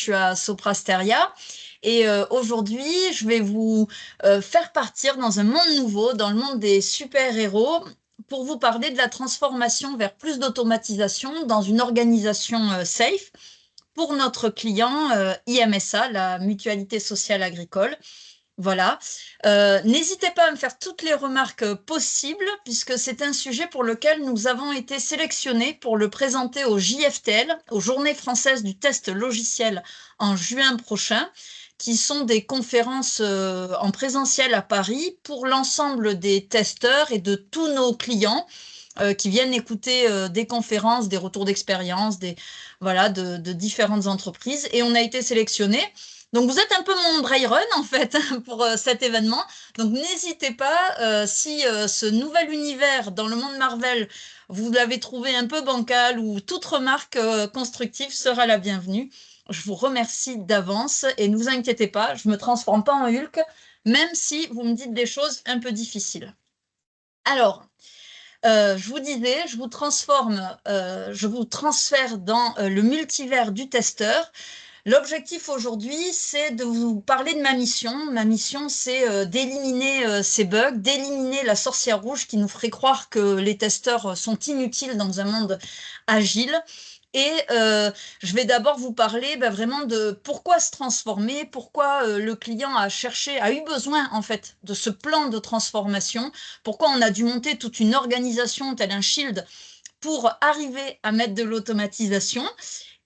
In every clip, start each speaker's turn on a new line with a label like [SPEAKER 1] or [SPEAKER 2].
[SPEAKER 1] je suis à Soprasteria et aujourd'hui, je vais vous faire partir dans un monde nouveau, dans le monde des super-héros, pour vous parler de la transformation vers plus d'automatisation dans une organisation safe pour notre client IMSA, la Mutualité Sociale Agricole. Voilà. N'hésitez pas à me faire toutes les remarques possibles, puisque c'est un sujet pour lequel nous avons été sélectionnés pour le présenter au JFTL, aux Journées françaises du test logiciel en juin prochain, qui sont des conférences en présentiel à Paris pour l'ensemble des testeurs et de tous nos clients qui viennent écouter des conférences, des retours d'expérience, voilà, de différentes entreprises. Et on a été sélectionnés. Donc, vous êtes un peu mon dry run, en fait, pour cet événement. Donc, n'hésitez pas, si ce nouvel univers dans le monde Marvel, vous l'avez trouvé un peu bancal ou toute remarque constructive sera la bienvenue. Je vous remercie d'avance et ne vous inquiétez pas, je ne me transforme pas en Hulk, même si vous me dites des choses un peu difficiles. Alors, je vous disais, je vous transfère dans le multivers du testeur. L'objectif aujourd'hui, c'est de vous parler de ma mission. Ma mission, c'est d'éliminer ces bugs, d'éliminer la sorcière rouge qui nous ferait croire que les testeurs sont inutiles dans un monde agile. Et je vais d'abord vous parler vraiment de pourquoi se transformer, pourquoi le client a eu besoin en fait de ce plan de transformation, pourquoi on a dû monter toute une organisation telle un shield pour arriver à mettre de l'automatisation.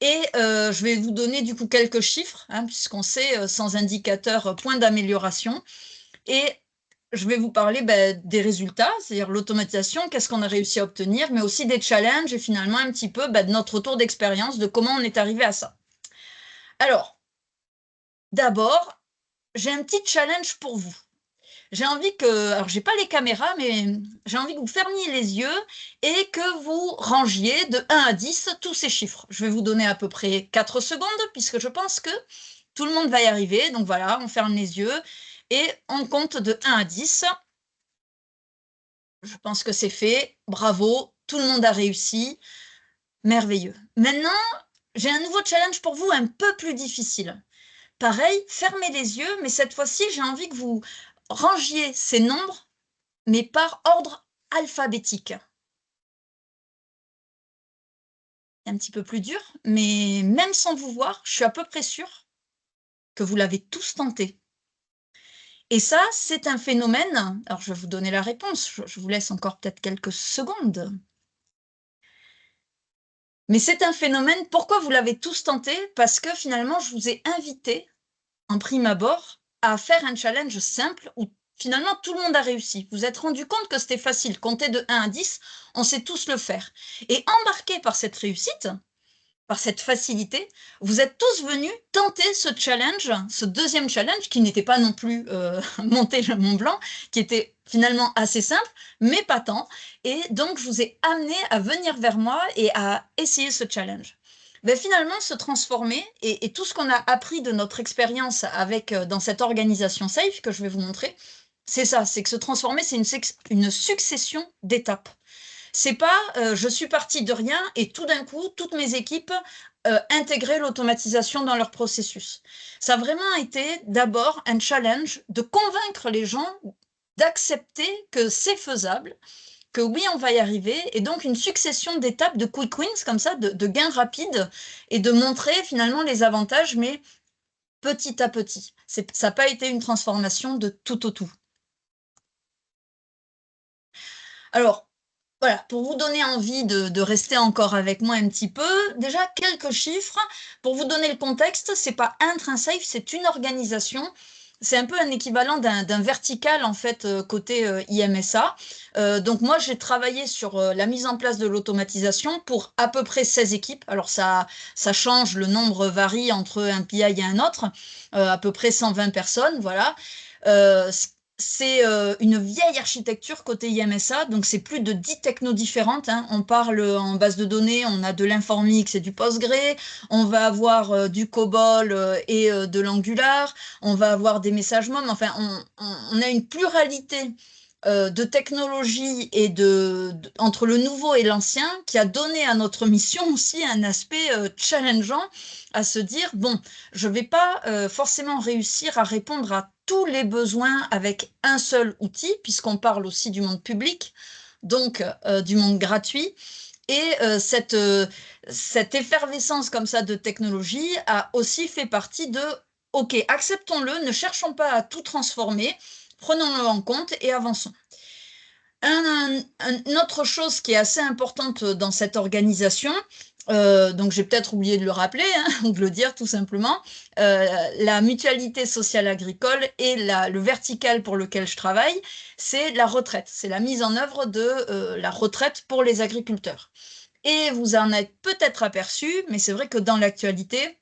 [SPEAKER 1] Et je vais vous donner du coup quelques chiffres, hein, puisqu'on sait sans indicateur point d'amélioration. Et je vais vous parler des résultats, c'est-à-dire l'automatisation, qu'est-ce qu'on a réussi à obtenir, mais aussi des challenges et finalement un petit peu de notre retour d'expérience, de comment on est arrivé à ça. Alors, d'abord, j'ai un petit challenge pour vous. J'ai envie que, alors j'ai pas les caméras, mais j'ai envie que vous fermiez les yeux et que vous rangiez de 1 à 10 tous ces chiffres. Je vais vous donner à peu près 4 secondes, puisque je pense que tout le monde va y arriver. Donc voilà, on ferme les yeux et on compte de 1 à 10. Je pense que c'est fait. Bravo, tout le monde a réussi. Merveilleux. Maintenant, j'ai un nouveau challenge pour vous, un peu plus difficile. Pareil, fermez les yeux, mais cette fois-ci, j'ai envie que vous rangiez ces nombres, mais par ordre alphabétique. C'est un petit peu plus dur, mais même sans vous voir, je suis à peu près sûre que vous l'avez tous tenté. Et ça, c'est un phénomène. Alors, je vais vous donner la réponse. Je vous laisse encore peut-être quelques secondes. Mais c'est un phénomène. Pourquoi vous l'avez tous tenté? Parce que finalement, je vous ai invité, en prime abord, à faire un challenge simple où finalement tout le monde a réussi. Vous vous êtes rendu compte que c'était facile. Compter de 1 à 10, on sait tous le faire. Et embarqué par cette réussite, par cette facilité, vous êtes tous venus tenter ce challenge, ce deuxième challenge qui n'était pas non plus monter le Mont Blanc, qui était finalement assez simple, mais pas tant. Et donc, je vous ai amené à venir vers moi et à essayer ce challenge. Ben, finalement, se transformer et tout ce qu'on a appris de notre expérience avec dans cette organisation SAFE que je vais vous montrer, c'est ça, c'est que se transformer, c'est une succession d'étapes. C'est pas je suis partie de rien et tout d'un coup, toutes mes équipes intégraient l'automatisation dans leur processus. Ça a vraiment été d'abord un challenge de convaincre les gens d'accepter que c'est faisable, que oui, on va y arriver, et donc une succession d'étapes de quick wins comme ça, de gains rapides, et de montrer finalement les avantages, mais petit à petit. Ça n'a pas été une transformation de tout au tout. Alors, voilà, pour vous donner envie de rester encore avec moi un petit peu, déjà quelques chiffres. Pour vous donner le contexte, c'est pas un train safe, c'est une organisation. C'est un peu un équivalent d'un vertical en fait côté IMSA. Donc moi j'ai travaillé sur la mise en place de l'automatisation pour à peu près 16 équipes. Alors ça change, le nombre varie entre un PI et un autre, à peu près 120 personnes, voilà. Euh, c'est une vieille architecture côté IMSA, donc c'est plus de 10 technos différentes, hein. On parle en base de données, on a de l'Informix et du Postgre, on va avoir du COBOL et de l'Angular, on va avoir des messages MOM, enfin on a une pluralité de technologie et entre le nouveau et l'ancien qui a donné à notre mission aussi un aspect challengeant à se dire, bon, je ne vais pas forcément réussir à répondre à tous les besoins avec un seul outil, puisqu'on parle aussi du monde public, donc du monde gratuit. Et cette effervescence comme ça de technologie a aussi fait partie de, OK, acceptons-le, ne cherchons pas à tout transformer, prenons-le en compte et avançons. Une autre chose qui est assez importante dans cette organisation, donc j'ai peut-être oublié de le rappeler, hein, ou de le dire tout simplement, la mutualité sociale agricole et le vertical pour lequel je travaille, c'est la retraite, c'est la mise en œuvre de la retraite pour les agriculteurs. Et vous en êtes peut-être aperçu, mais c'est vrai que dans l'actualité,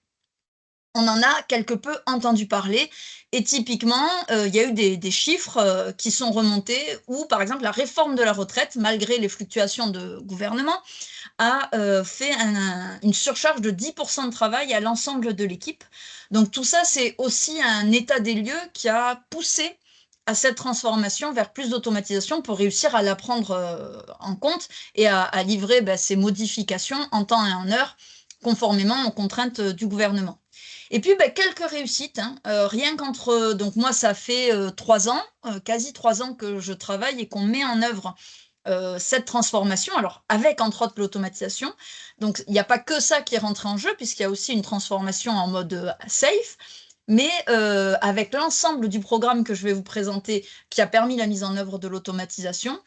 [SPEAKER 1] on en a quelque peu entendu parler. Et typiquement, il y a eu des chiffres qui sont remontés où, par exemple, la réforme de la retraite, malgré les fluctuations de gouvernement, a fait une surcharge de 10% de travail à l'ensemble de l'équipe. Donc tout ça, c'est aussi un état des lieux qui a poussé à cette transformation vers plus d'automatisation pour réussir à la prendre en compte et à livrer ces modifications en temps et en heure, conformément aux contraintes du gouvernement. Et puis, quelques réussites, hein. Rien qu'entre... Donc moi, ça fait 3 ans, quasi 3 ans que je travaille et qu'on met en œuvre cette transformation, alors avec entre autres l'automatisation. Donc il n'y a pas que ça qui est rentré en jeu, puisqu'il y a aussi une transformation en mode safe, mais avec l'ensemble du programme que je vais vous présenter qui a permis la mise en œuvre de l'automatisation,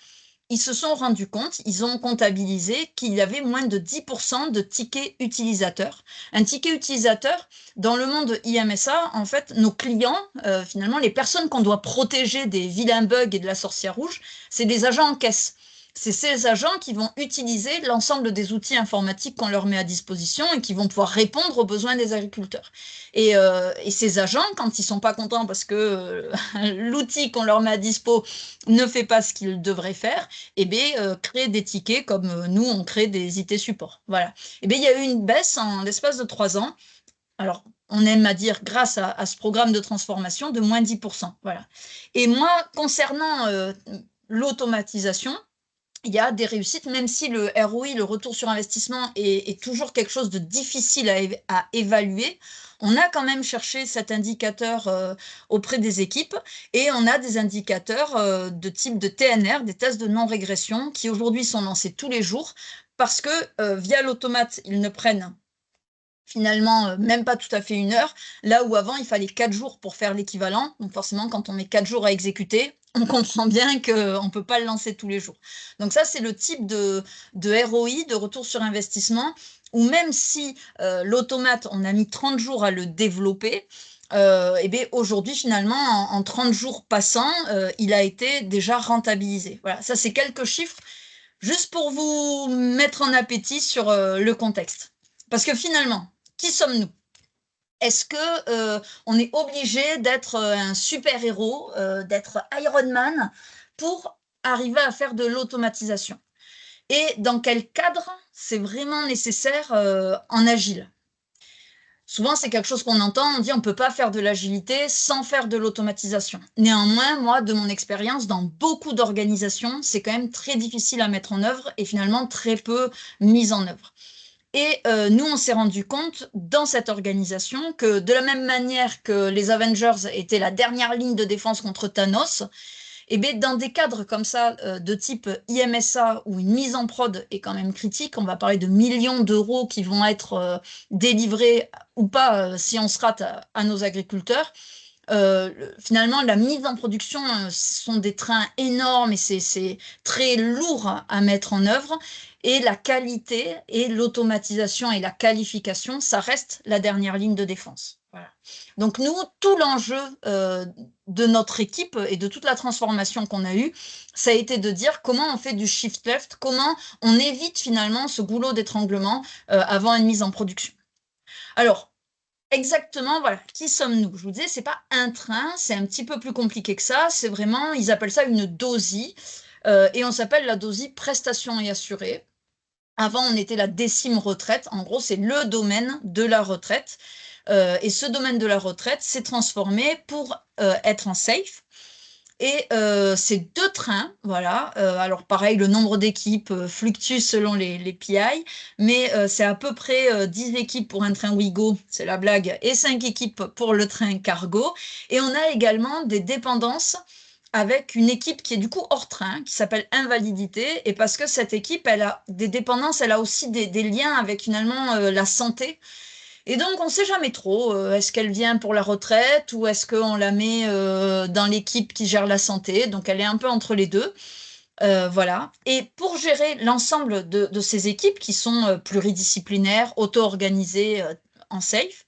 [SPEAKER 1] ils se sont rendus compte, ils ont comptabilisé qu'il y avait moins de 10% de tickets utilisateurs. Un ticket utilisateur, dans le monde IMSA, en fait, nos clients, finalement, les personnes qu'on doit protéger des vilains bugs et de la sorcière rouge, c'est des agents en caisse. C'est ces agents qui vont utiliser l'ensemble des outils informatiques qu'on leur met à disposition et qui vont pouvoir répondre aux besoins des agriculteurs. Et ces agents, quand ils ne sont pas contents parce que l'outil qu'on leur met à dispo ne fait pas ce qu'il devrait faire, créer des tickets comme nous, on crée des IT supports. Voilà. Il y a eu une baisse en l'espace de 3 ans. Alors, on aime à dire, grâce à ce programme de transformation, de moins 10%. Voilà. Et moi, concernant l'automatisation, il y a des réussites, même si le ROI, le retour sur investissement, est toujours quelque chose de difficile à évaluer. On a quand même cherché cet indicateur auprès des équipes et on a des indicateurs de type de TNR, des tests de non-régression, qui aujourd'hui sont lancés tous les jours parce que via l'automate, ils ne prennent finalement même pas tout à fait 1 heure, là où avant il fallait 4 jours pour faire l'équivalent. Donc forcément, quand on met 4 jours à exécuter, on comprend bien qu'on ne peut pas le lancer tous les jours. Donc ça, c'est le type de ROI, de retour sur investissement, où même si l'automate, on a mis 30 jours à le développer, aujourd'hui, finalement, en 30 jours passants, il a été déjà rentabilisé. Voilà, ça c'est quelques chiffres, juste pour vous mettre en appétit sur le contexte. Parce que finalement, qui sommes-nous? Est-ce que on est obligé d'être un super-héros, d'être Iron Man pour arriver à faire de l'automatisation? Et dans quel cadre c'est vraiment nécessaire en agile? Souvent, c'est quelque chose qu'on entend, on dit on ne peut pas faire de l'agilité sans faire de l'automatisation. Néanmoins, moi, de mon expérience, dans beaucoup d'organisations, c'est quand même très difficile à mettre en œuvre et finalement très peu mis en œuvre. Et nous, on s'est rendu compte dans cette organisation que de la même manière que les Avengers étaient la dernière ligne de défense contre Thanos, dans des cadres comme ça, de type IMSA, où une mise en prod est quand même critique, on va parler de millions d'euros qui vont être délivrés ou pas si on se rate à nos agriculteurs. Finalement, la mise en production, ce sont des trains énormes et c'est très lourd à mettre en œuvre. Et la qualité et l'automatisation et la qualification, ça reste la dernière ligne de défense. Voilà. Donc nous, tout l'enjeu de notre équipe et de toute la transformation qu'on a eue, ça a été de dire comment on fait du shift left, comment on évite finalement ce goulot d'étranglement avant une mise en production. Alors, exactement, voilà. Qui sommes-nous? Je vous disais, c'est pas un train, c'est un petit peu plus compliqué que ça. C'est vraiment, ils appellent ça une DOSI, et on s'appelle la DOSI prestation et assurée. Avant, on était la décime retraite. En gros, c'est le domaine de la retraite. Et ce domaine de la retraite s'est transformé pour être en safe. Et c'est 2 trains, voilà. Alors pareil, le nombre d'équipes fluctue selon les PI, mais c'est à peu près 10 équipes pour un train Ouigo, c'est la blague, et 5 équipes pour le train cargo. Et on a également des dépendances avec une équipe qui est du coup hors train, qui s'appelle Invalidité, et parce que cette équipe, elle a des dépendances, elle a aussi des liens avec finalement la santé. Et donc, on ne sait jamais trop, est-ce qu'elle vient pour la retraite ou est-ce qu'on la met dans l'équipe qui gère la santé. Donc, elle est un peu entre les deux. Voilà. Et pour gérer l'ensemble de ces équipes qui sont pluridisciplinaires, auto-organisées en safe,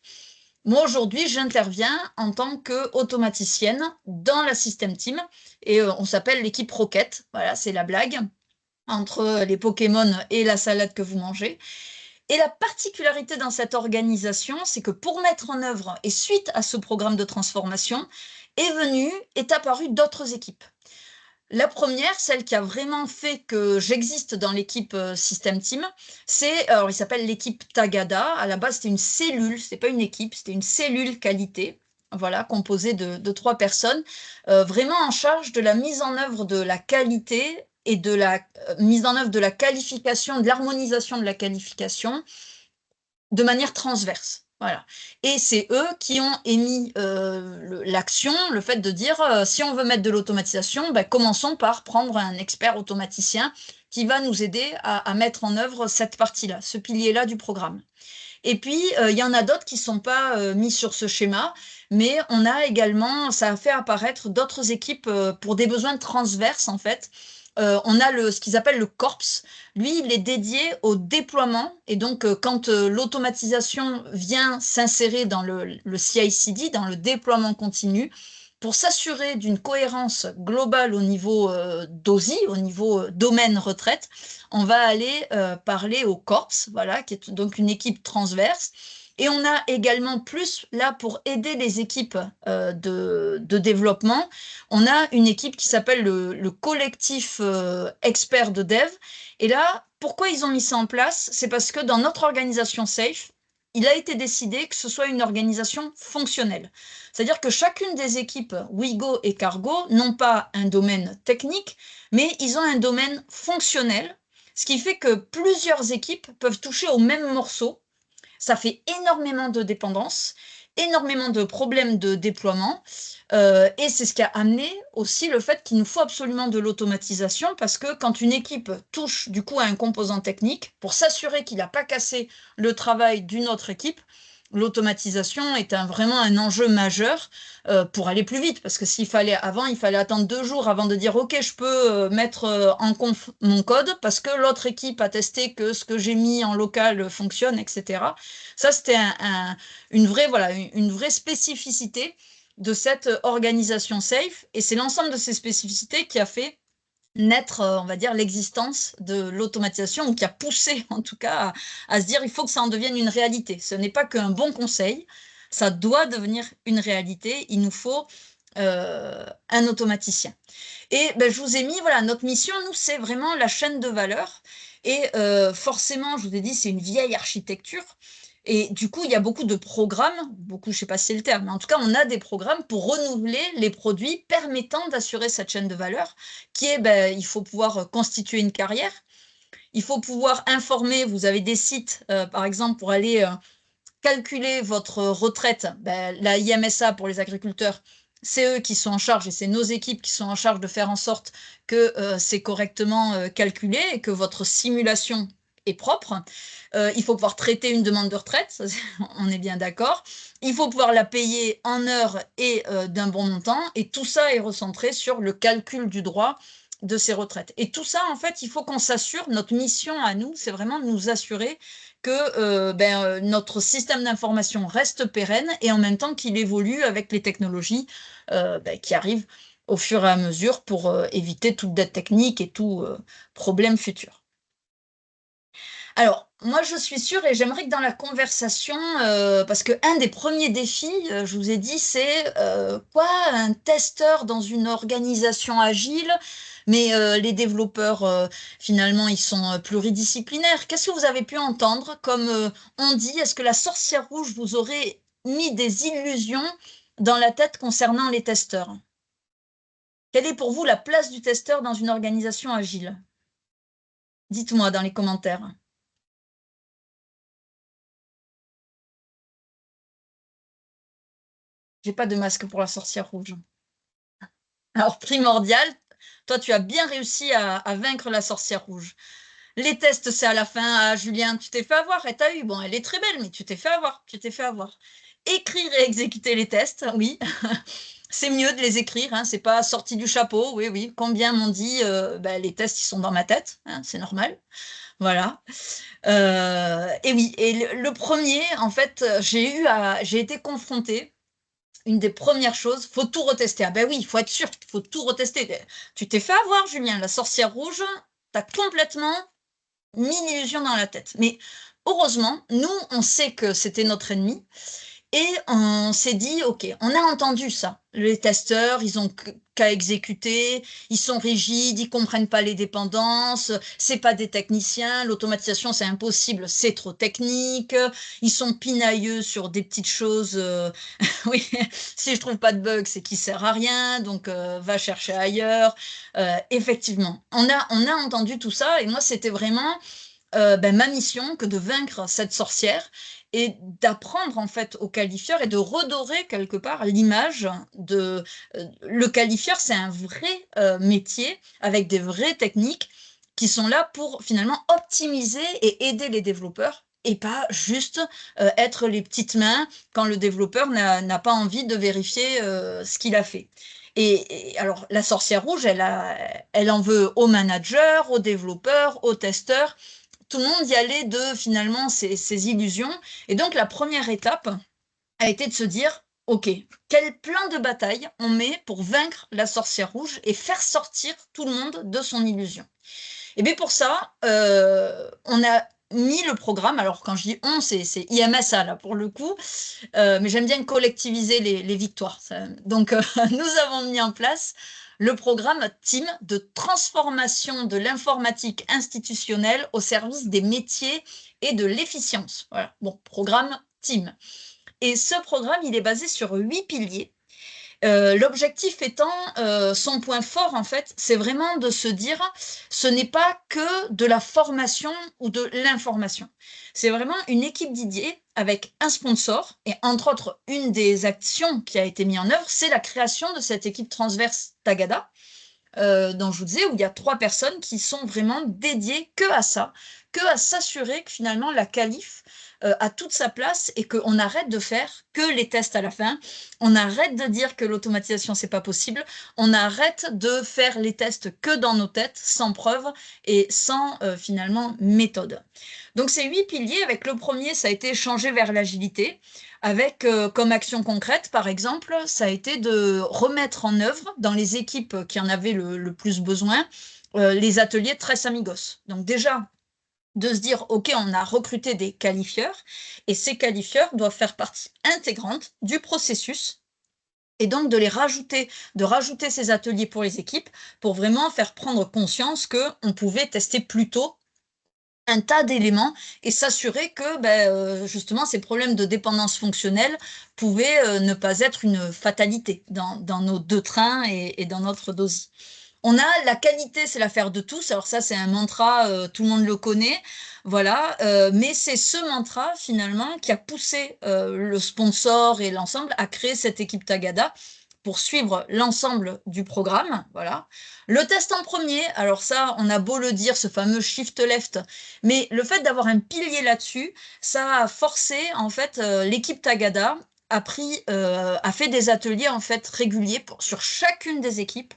[SPEAKER 1] moi aujourd'hui, j'interviens en tant qu'automaticienne dans la system team et on s'appelle l'équipe Rocket. Voilà, c'est la blague entre les Pokémon et la salade que vous mangez. Et la particularité dans cette organisation, c'est que pour mettre en œuvre et suite à ce programme de transformation, est apparu d'autres équipes. La première, celle qui a vraiment fait que j'existe dans l'équipe System Team, alors il s'appelle l'équipe Tagada. À la base, c'était une cellule, c'était pas une équipe, c'était une cellule qualité, voilà, composée de 3 personnes, vraiment en charge de la mise en œuvre de la qualité et de la mise en œuvre de la qualification, de l'harmonisation de la qualification de manière transverse. Voilà. Et c'est eux qui ont émis l'action, le fait de dire si on veut mettre de l'automatisation, ben, commençons par prendre un expert automaticien qui va nous aider à mettre en œuvre cette partie-là, ce pilier-là du programme. Et puis, il y en a d'autres qui ne sont pas mis sur ce schéma, mais on a également, ça a fait apparaître d'autres équipes pour des besoins transverses, en fait. On a ce qu'ils appellent le corps. Lui, il est dédié au déploiement. Et donc, quand l'automatisation vient s'insérer dans le CI/CD, dans le déploiement continu, pour s'assurer d'une cohérence globale au niveau DOSI, au niveau domaine retraite, on va aller parler au corps, voilà, qui est donc une équipe transverse. Et on a également plus, là, pour aider les équipes de développement, on a une équipe qui s'appelle le collectif expert de dev. Et là, pourquoi ils ont mis ça en place? C'est parce que dans notre organisation SAFE, il a été décidé que ce soit une organisation fonctionnelle. C'est-à-dire que chacune des équipes Wigo et Cargo n'ont pas un domaine technique, mais ils ont un domaine fonctionnel, ce qui fait que plusieurs équipes peuvent toucher au même morceau. Ça fait énormément de dépendances, énormément de problèmes de déploiement, et c'est ce qui a amené aussi le fait qu'il nous faut absolument de l'automatisation, parce que quand une équipe touche du coup à un composant technique, pour s'assurer qu'il n'a pas cassé le travail d'une autre équipe, l'automatisation est vraiment un enjeu majeur pour aller plus vite, parce que avant, il fallait attendre 2 jours avant de dire ok, je peux mettre en conf mon code parce que l'autre équipe a testé que ce que j'ai mis en local fonctionne, etc. Ça, c'était une vraie spécificité de cette organisation SAFE, et c'est l'ensemble de ces spécificités qui a fait naître, on va dire, l'existence de l'automatisation, ou qui a poussé en tout cas à se dire il faut que ça en devienne une réalité. Ce n'est pas qu'un bon conseil, ça doit devenir une réalité. Il nous faut un automaticien. Et ben, je vous ai mis, voilà, notre mission, nous, c'est vraiment la chaîne de valeur. Et forcément, je vous ai dit, c'est une vieille architecture. Et du coup, il y a beaucoup de programmes, beaucoup, je ne sais pas si c'est le terme, mais en tout cas, on a des programmes pour renouveler les produits permettant d'assurer cette chaîne de valeur, qui est, ben, il faut pouvoir constituer une carrière, il faut pouvoir informer, vous avez des sites, par exemple, pour aller calculer votre retraite, ben, la IMSA pour les agriculteurs, c'est eux qui sont en charge et c'est nos équipes qui sont en charge de faire en sorte que c'est correctement calculé et que votre simulation est propre. Il faut pouvoir traiter une demande de retraite, on est bien d'accord. Il faut pouvoir la payer en heures et d'un bon montant. Et tout ça est recentré sur le calcul du droit de ces retraites. Et tout ça, en fait, il faut qu'on s'assure, notre mission à nous, c'est vraiment de nous assurer que notre système d'information reste pérenne et en même temps qu'il évolue avec les technologies qui arrivent au fur et à mesure pour éviter toute dette technique et tout problème futur. Alors, moi, je suis sûre et j'aimerais que dans la conversation, parce qu'un des premiers défis, je vous ai dit, c'est quoi un testeur dans une organisation agile, mais les développeurs, finalement, ils sont pluridisciplinaires. Qu'est-ce que vous avez pu entendre comme on dit, est-ce que la sorcière rouge vous aurait mis des illusions dans la tête concernant les testeurs? Quelle est pour vous la place du testeur dans une organisation agile? Dites-moi dans les commentaires. J'ai pas de masque pour la sorcière rouge. Alors primordial, toi tu as bien réussi à vaincre la sorcière rouge. Les tests, c'est à la fin. Ah, Julien, tu t'es fait avoir et t'as eu. Bon, elle est très belle, mais tu t'es fait avoir. Tu t'es fait avoir. Écrire et exécuter les tests, oui. C'est mieux de les écrire, hein, c'est pas sorti du chapeau. Oui, oui. Combien m'ont dit, ben, les tests, ils sont dans ma tête, hein, c'est normal. Voilà. Et oui, et le premier, en fait, j'ai été confrontée. Une des premières choses, faut tout retester. Ah ben oui, il faut être sûr, il faut tout retester. Tu t'es fait avoir, Julien, la sorcière rouge, t'as complètement mis l'illusion dans la tête. Mais heureusement, nous, on sait que c'était notre ennemi et on s'est dit, OK, on a entendu ça. Les testeurs, ils ont qu'à exécuter, ils sont rigides, ils comprennent pas les dépendances, c'est pas des techniciens, l'automatisation, c'est impossible, c'est trop technique, ils sont pinailleux sur des petites choses. Oui, si je trouve pas de bug, c'est qu'il sert à rien, donc va chercher ailleurs. Effectivement, on a entendu tout ça et moi, c'était vraiment ben, ma mission que de vaincre cette sorcière et d'apprendre en fait au qualifieur et de redorer quelque part l'image de le qualifieur, c'est un vrai métier avec des vraies techniques qui sont là pour finalement optimiser et aider les développeurs et pas juste être les petites mains quand le développeur n'a pas envie de vérifier ce qu'il a fait. Et alors, la sorcière rouge, elle en veut aux managers, aux développeurs, aux testeurs. Tout le monde y allait de finalement ces illusions. Et donc, la première étape a été de se dire, OK, quel plan de bataille on met pour vaincre la sorcière rouge et faire sortir tout le monde de son illusion? Et bien pour ça, on a mis le programme, alors quand je dis on, c'est IMSA là pour le coup, mais j'aime bien collectiviser les victoires. Donc, nous avons mis en place le programme TEAM de transformation de l'informatique institutionnelle au service des métiers et de l'efficience. Voilà, bon, programme TEAM. Et ce programme, il est basé sur 8 piliers. L'objectif étant, son point fort, en fait, c'est vraiment de se dire, ce n'est pas que de la formation ou de l'information. C'est vraiment une équipe dédiée avec un sponsor, et entre autres, une des actions qui a été mise en œuvre, c'est la création de cette équipe transverse Tagada, dont je vous disais, où il y a 3 personnes qui sont vraiment dédiées que à ça, que à s'assurer que finalement la qualif a toute sa place et qu'on arrête de faire que les tests à la fin, on arrête de dire que l'automatisation c'est pas possible, on arrête de faire les tests que dans nos têtes, sans preuve et sans finalement méthode. Donc ces 8 piliers, avec le premier, ça a été changer vers l'agilité, avec comme action concrète, par exemple, ça a été de remettre en œuvre dans les équipes qui en avaient le plus besoin, les ateliers Tres Amigos. Donc déjà, de se dire, OK, on a recruté des qualifieurs, et ces qualifieurs doivent faire partie intégrante du processus, et donc de rajouter ces ateliers pour les équipes, pour vraiment faire prendre conscience qu'on pouvait tester plus tôt un tas d'éléments et s'assurer que justement ces problèmes de dépendance fonctionnelle pouvaient ne pas être une fatalité dans nos deux trains et dans notre dossier. On a la qualité, c'est l'affaire de tous. Alors ça, c'est un mantra, tout le monde le connaît, voilà. Mais c'est ce mantra finalement qui a poussé le sponsor et l'ensemble à créer cette équipe Tagada pour suivre l'ensemble du programme, voilà. Le test en premier, alors ça, on a beau le dire, ce fameux shift left, mais le fait d'avoir un pilier là-dessus, ça a forcé en fait l'équipe Tagada a fait des ateliers en fait réguliers sur chacune des équipes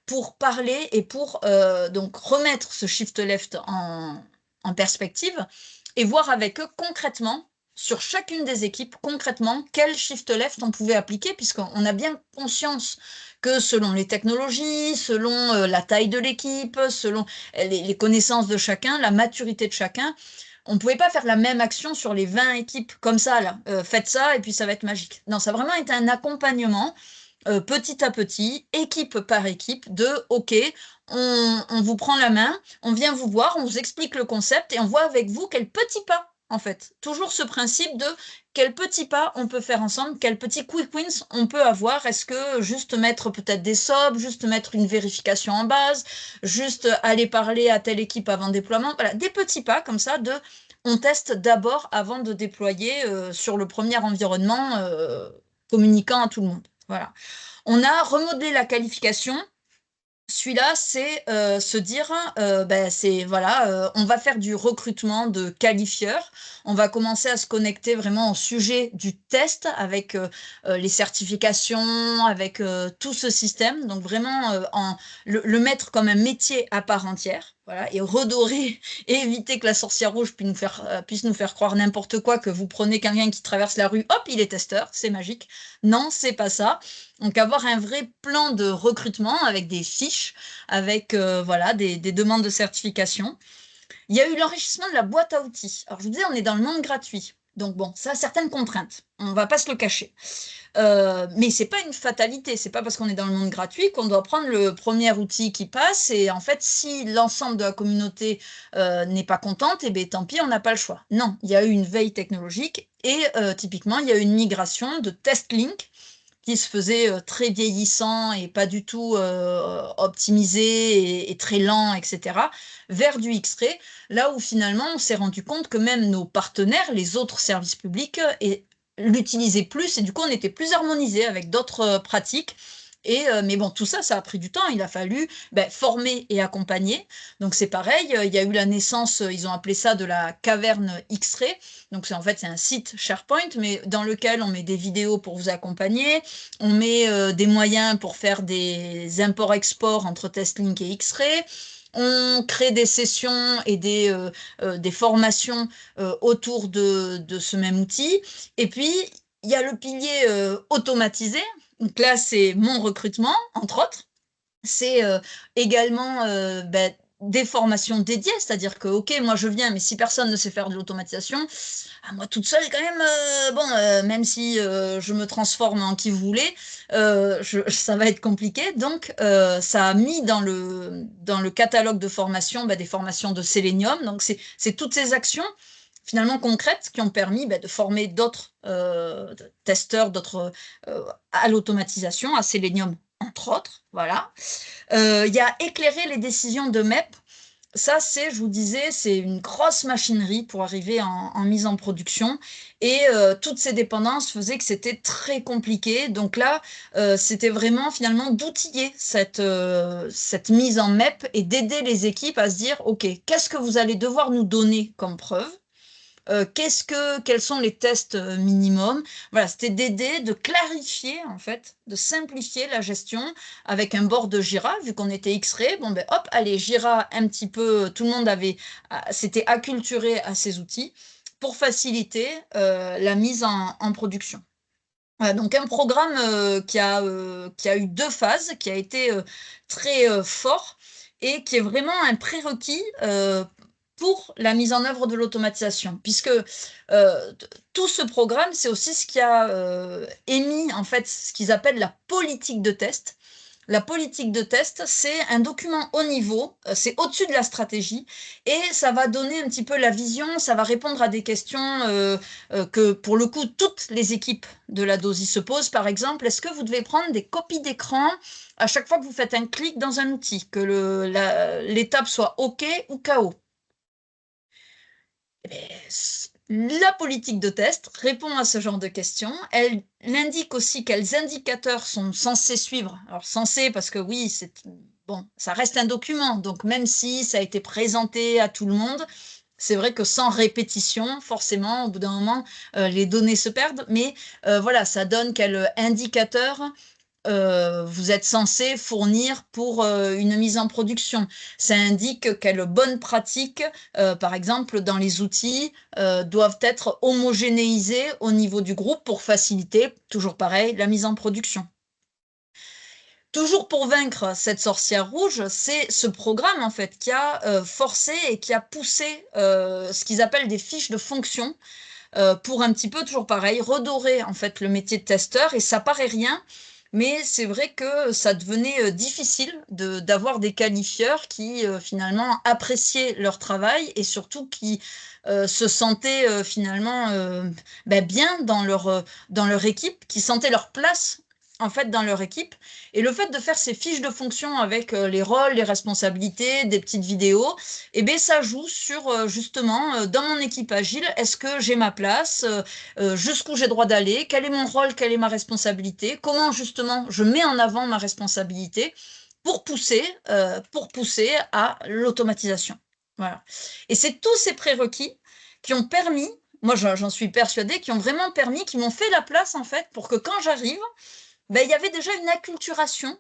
[SPEAKER 1] pour parler et pour donc remettre ce shift left en perspective et voir avec eux concrètement, sur chacune des équipes, concrètement, quel shift left on pouvait appliquer, puisqu'on a bien conscience que selon les technologies, selon la taille de l'équipe, selon les connaissances de chacun, la maturité de chacun, on ne pouvait pas faire la même action sur les 20 équipes comme ça, là. Faites ça et puis ça va être magique. Non, ça a vraiment été un accompagnement petit à petit, équipe par équipe, de OK, on vous prend la main, on vient vous voir, on vous explique le concept et on voit avec vous quels petits pas en fait. Toujours ce principe de quels petits pas on peut faire ensemble, quels petits quick wins on peut avoir. Est-ce que juste mettre peut-être des subs, juste mettre une vérification en base, juste aller parler à telle équipe avant déploiement. Voilà, des petits pas comme ça de on teste d'abord avant de déployer sur le premier environnement communiquant à tout le monde. Voilà. On a remodelé la qualification. Celui-là, c'est se dire, voilà, on va faire du recrutement de qualifieurs. On va commencer à se connecter vraiment au sujet du test avec les certifications, avec tout ce système. Donc vraiment le mettre comme un métier à part entière. Voilà, et redorer et éviter que la sorcière rouge puisse nous faire croire n'importe quoi, que vous prenez quelqu'un qui traverse la rue, hop, il est testeur, c'est magique. Non, c'est pas ça. Donc avoir un vrai plan de recrutement avec des fiches, avec voilà, des demandes de certification. Il y a eu l'enrichissement de la boîte à outils. Alors je vous disais, on est dans le monde gratuit. Donc bon, ça a certaines contraintes, on ne va pas se le cacher. Mais c'est pas une fatalité, c'est pas parce qu'on est dans le monde gratuit qu'on doit prendre le premier outil qui passe et en fait si l'ensemble de la communauté n'est pas contente, et bien tant pis, on n'a pas le choix. Non, il y a eu une veille technologique et typiquement il y a eu une migration de TestLink qui se faisait très vieillissant et pas du tout optimisé et très lent, etc., vers du X-Ray, là où finalement on s'est rendu compte que même nos partenaires, les autres services publics, l'utilisaient plus et du coup on était plus harmonisé avec d'autres pratiques. Mais bon, tout ça, ça a pris du temps. Il a fallu former et accompagner. Donc c'est pareil, il y a eu la naissance, ils ont appelé ça de la caverne X-Ray. Donc en fait, c'est un site SharePoint, mais dans lequel on met des vidéos pour vous accompagner, on met des moyens pour faire des imports-exports entre TestLink et X-Ray. On crée des sessions et des formations autour de ce même outil. Et puis, il y a le pilier automatisé. Donc là, c'est mon recrutement, entre autres. C'est également des formations dédiées, c'est-à-dire que, ok, moi je viens, mais si personne ne sait faire de l'automatisation, moi toute seule, quand même, même si je me transforme en qui vous voulez, ça va être compliqué. Donc, ça a mis dans le catalogue de formation des formations de Selenium. Donc, c'est toutes ces actions finalement concrètes qui ont permis de former d'autres testeurs, d'autres à l'automatisation, à Selenium entre autres, voilà. Il y a éclairer les décisions de MEP. Ça, je vous disais, c'est une grosse machinerie pour arriver en mise en production. Et toutes ces dépendances faisaient que c'était très compliqué. Donc là, c'était vraiment finalement d'outiller cette mise en MEP et d'aider les équipes à se dire, OK, qu'est-ce que vous allez devoir nous donner comme preuve? Quels sont les tests minimums? Voilà, c'était d'aider, de clarifier en fait, de simplifier la gestion avec un board Jira, vu qu'on était X-Ray. Bon hop, allez, Jira un petit peu, tout le monde s'était acculturé à ces outils pour faciliter la mise en production. Voilà, donc un programme qui a eu 2 phases, qui a été très fort et qui est vraiment un prérequis pour la mise en œuvre de l'automatisation, puisque tout ce programme, c'est aussi ce qui a émis en fait ce qu'ils appellent la politique de test. La politique de test, c'est un document haut niveau, c'est au-dessus de la stratégie, et ça va donner un petit peu la vision, ça va répondre à des questions que, pour le coup, toutes les équipes de la DOSI se posent. Par exemple, est-ce que vous devez prendre des copies d'écran à chaque fois que vous faites un clic dans un outil, que l'étape soit OK ou KO? La politique de test répond à ce genre de questions. Elle indique aussi quels indicateurs sont censés suivre. Alors censés parce que oui, ça reste un document. Donc même si ça a été présenté à tout le monde, c'est vrai que sans répétition, forcément, au bout d'un moment, les données se perdent. Mais voilà, ça donne quel indicateur vous êtes censé fournir pour une mise en production. Ça indique quelles bonnes pratiques, par exemple, dans les outils, doivent être homogénéisées au niveau du groupe pour faciliter, toujours pareil, la mise en production. Toujours pour vaincre cette sorcière rouge, c'est ce programme en fait qui a forcé et qui a poussé ce qu'ils appellent des fiches de fonction pour un petit peu, toujours pareil, redorer en fait le métier de testeur. Et ça paraît rien, Mais c'est vrai que ça devenait difficile d'avoir des qualifieurs qui finalement appréciaient leur travail et surtout qui se sentaient finalement bien dans leur équipe, qui sentaient leur place en fait dans leur équipe. Et le fait de faire ces fiches de fonction avec les rôles, les responsabilités, des petites vidéos, eh bien, ça joue sur justement dans mon équipe agile, est-ce que j'ai ma place, jusqu'où j'ai droit d'aller, quel est mon rôle, quelle est ma responsabilité, comment justement je mets en avant ma responsabilité pour pousser à l'automatisation. Voilà. Et c'est tous ces prérequis qui ont permis, moi j'en suis persuadée, qui ont vraiment permis, qui m'ont fait la place en fait pour que quand j'arrive, ben, il y avait déjà une acculturation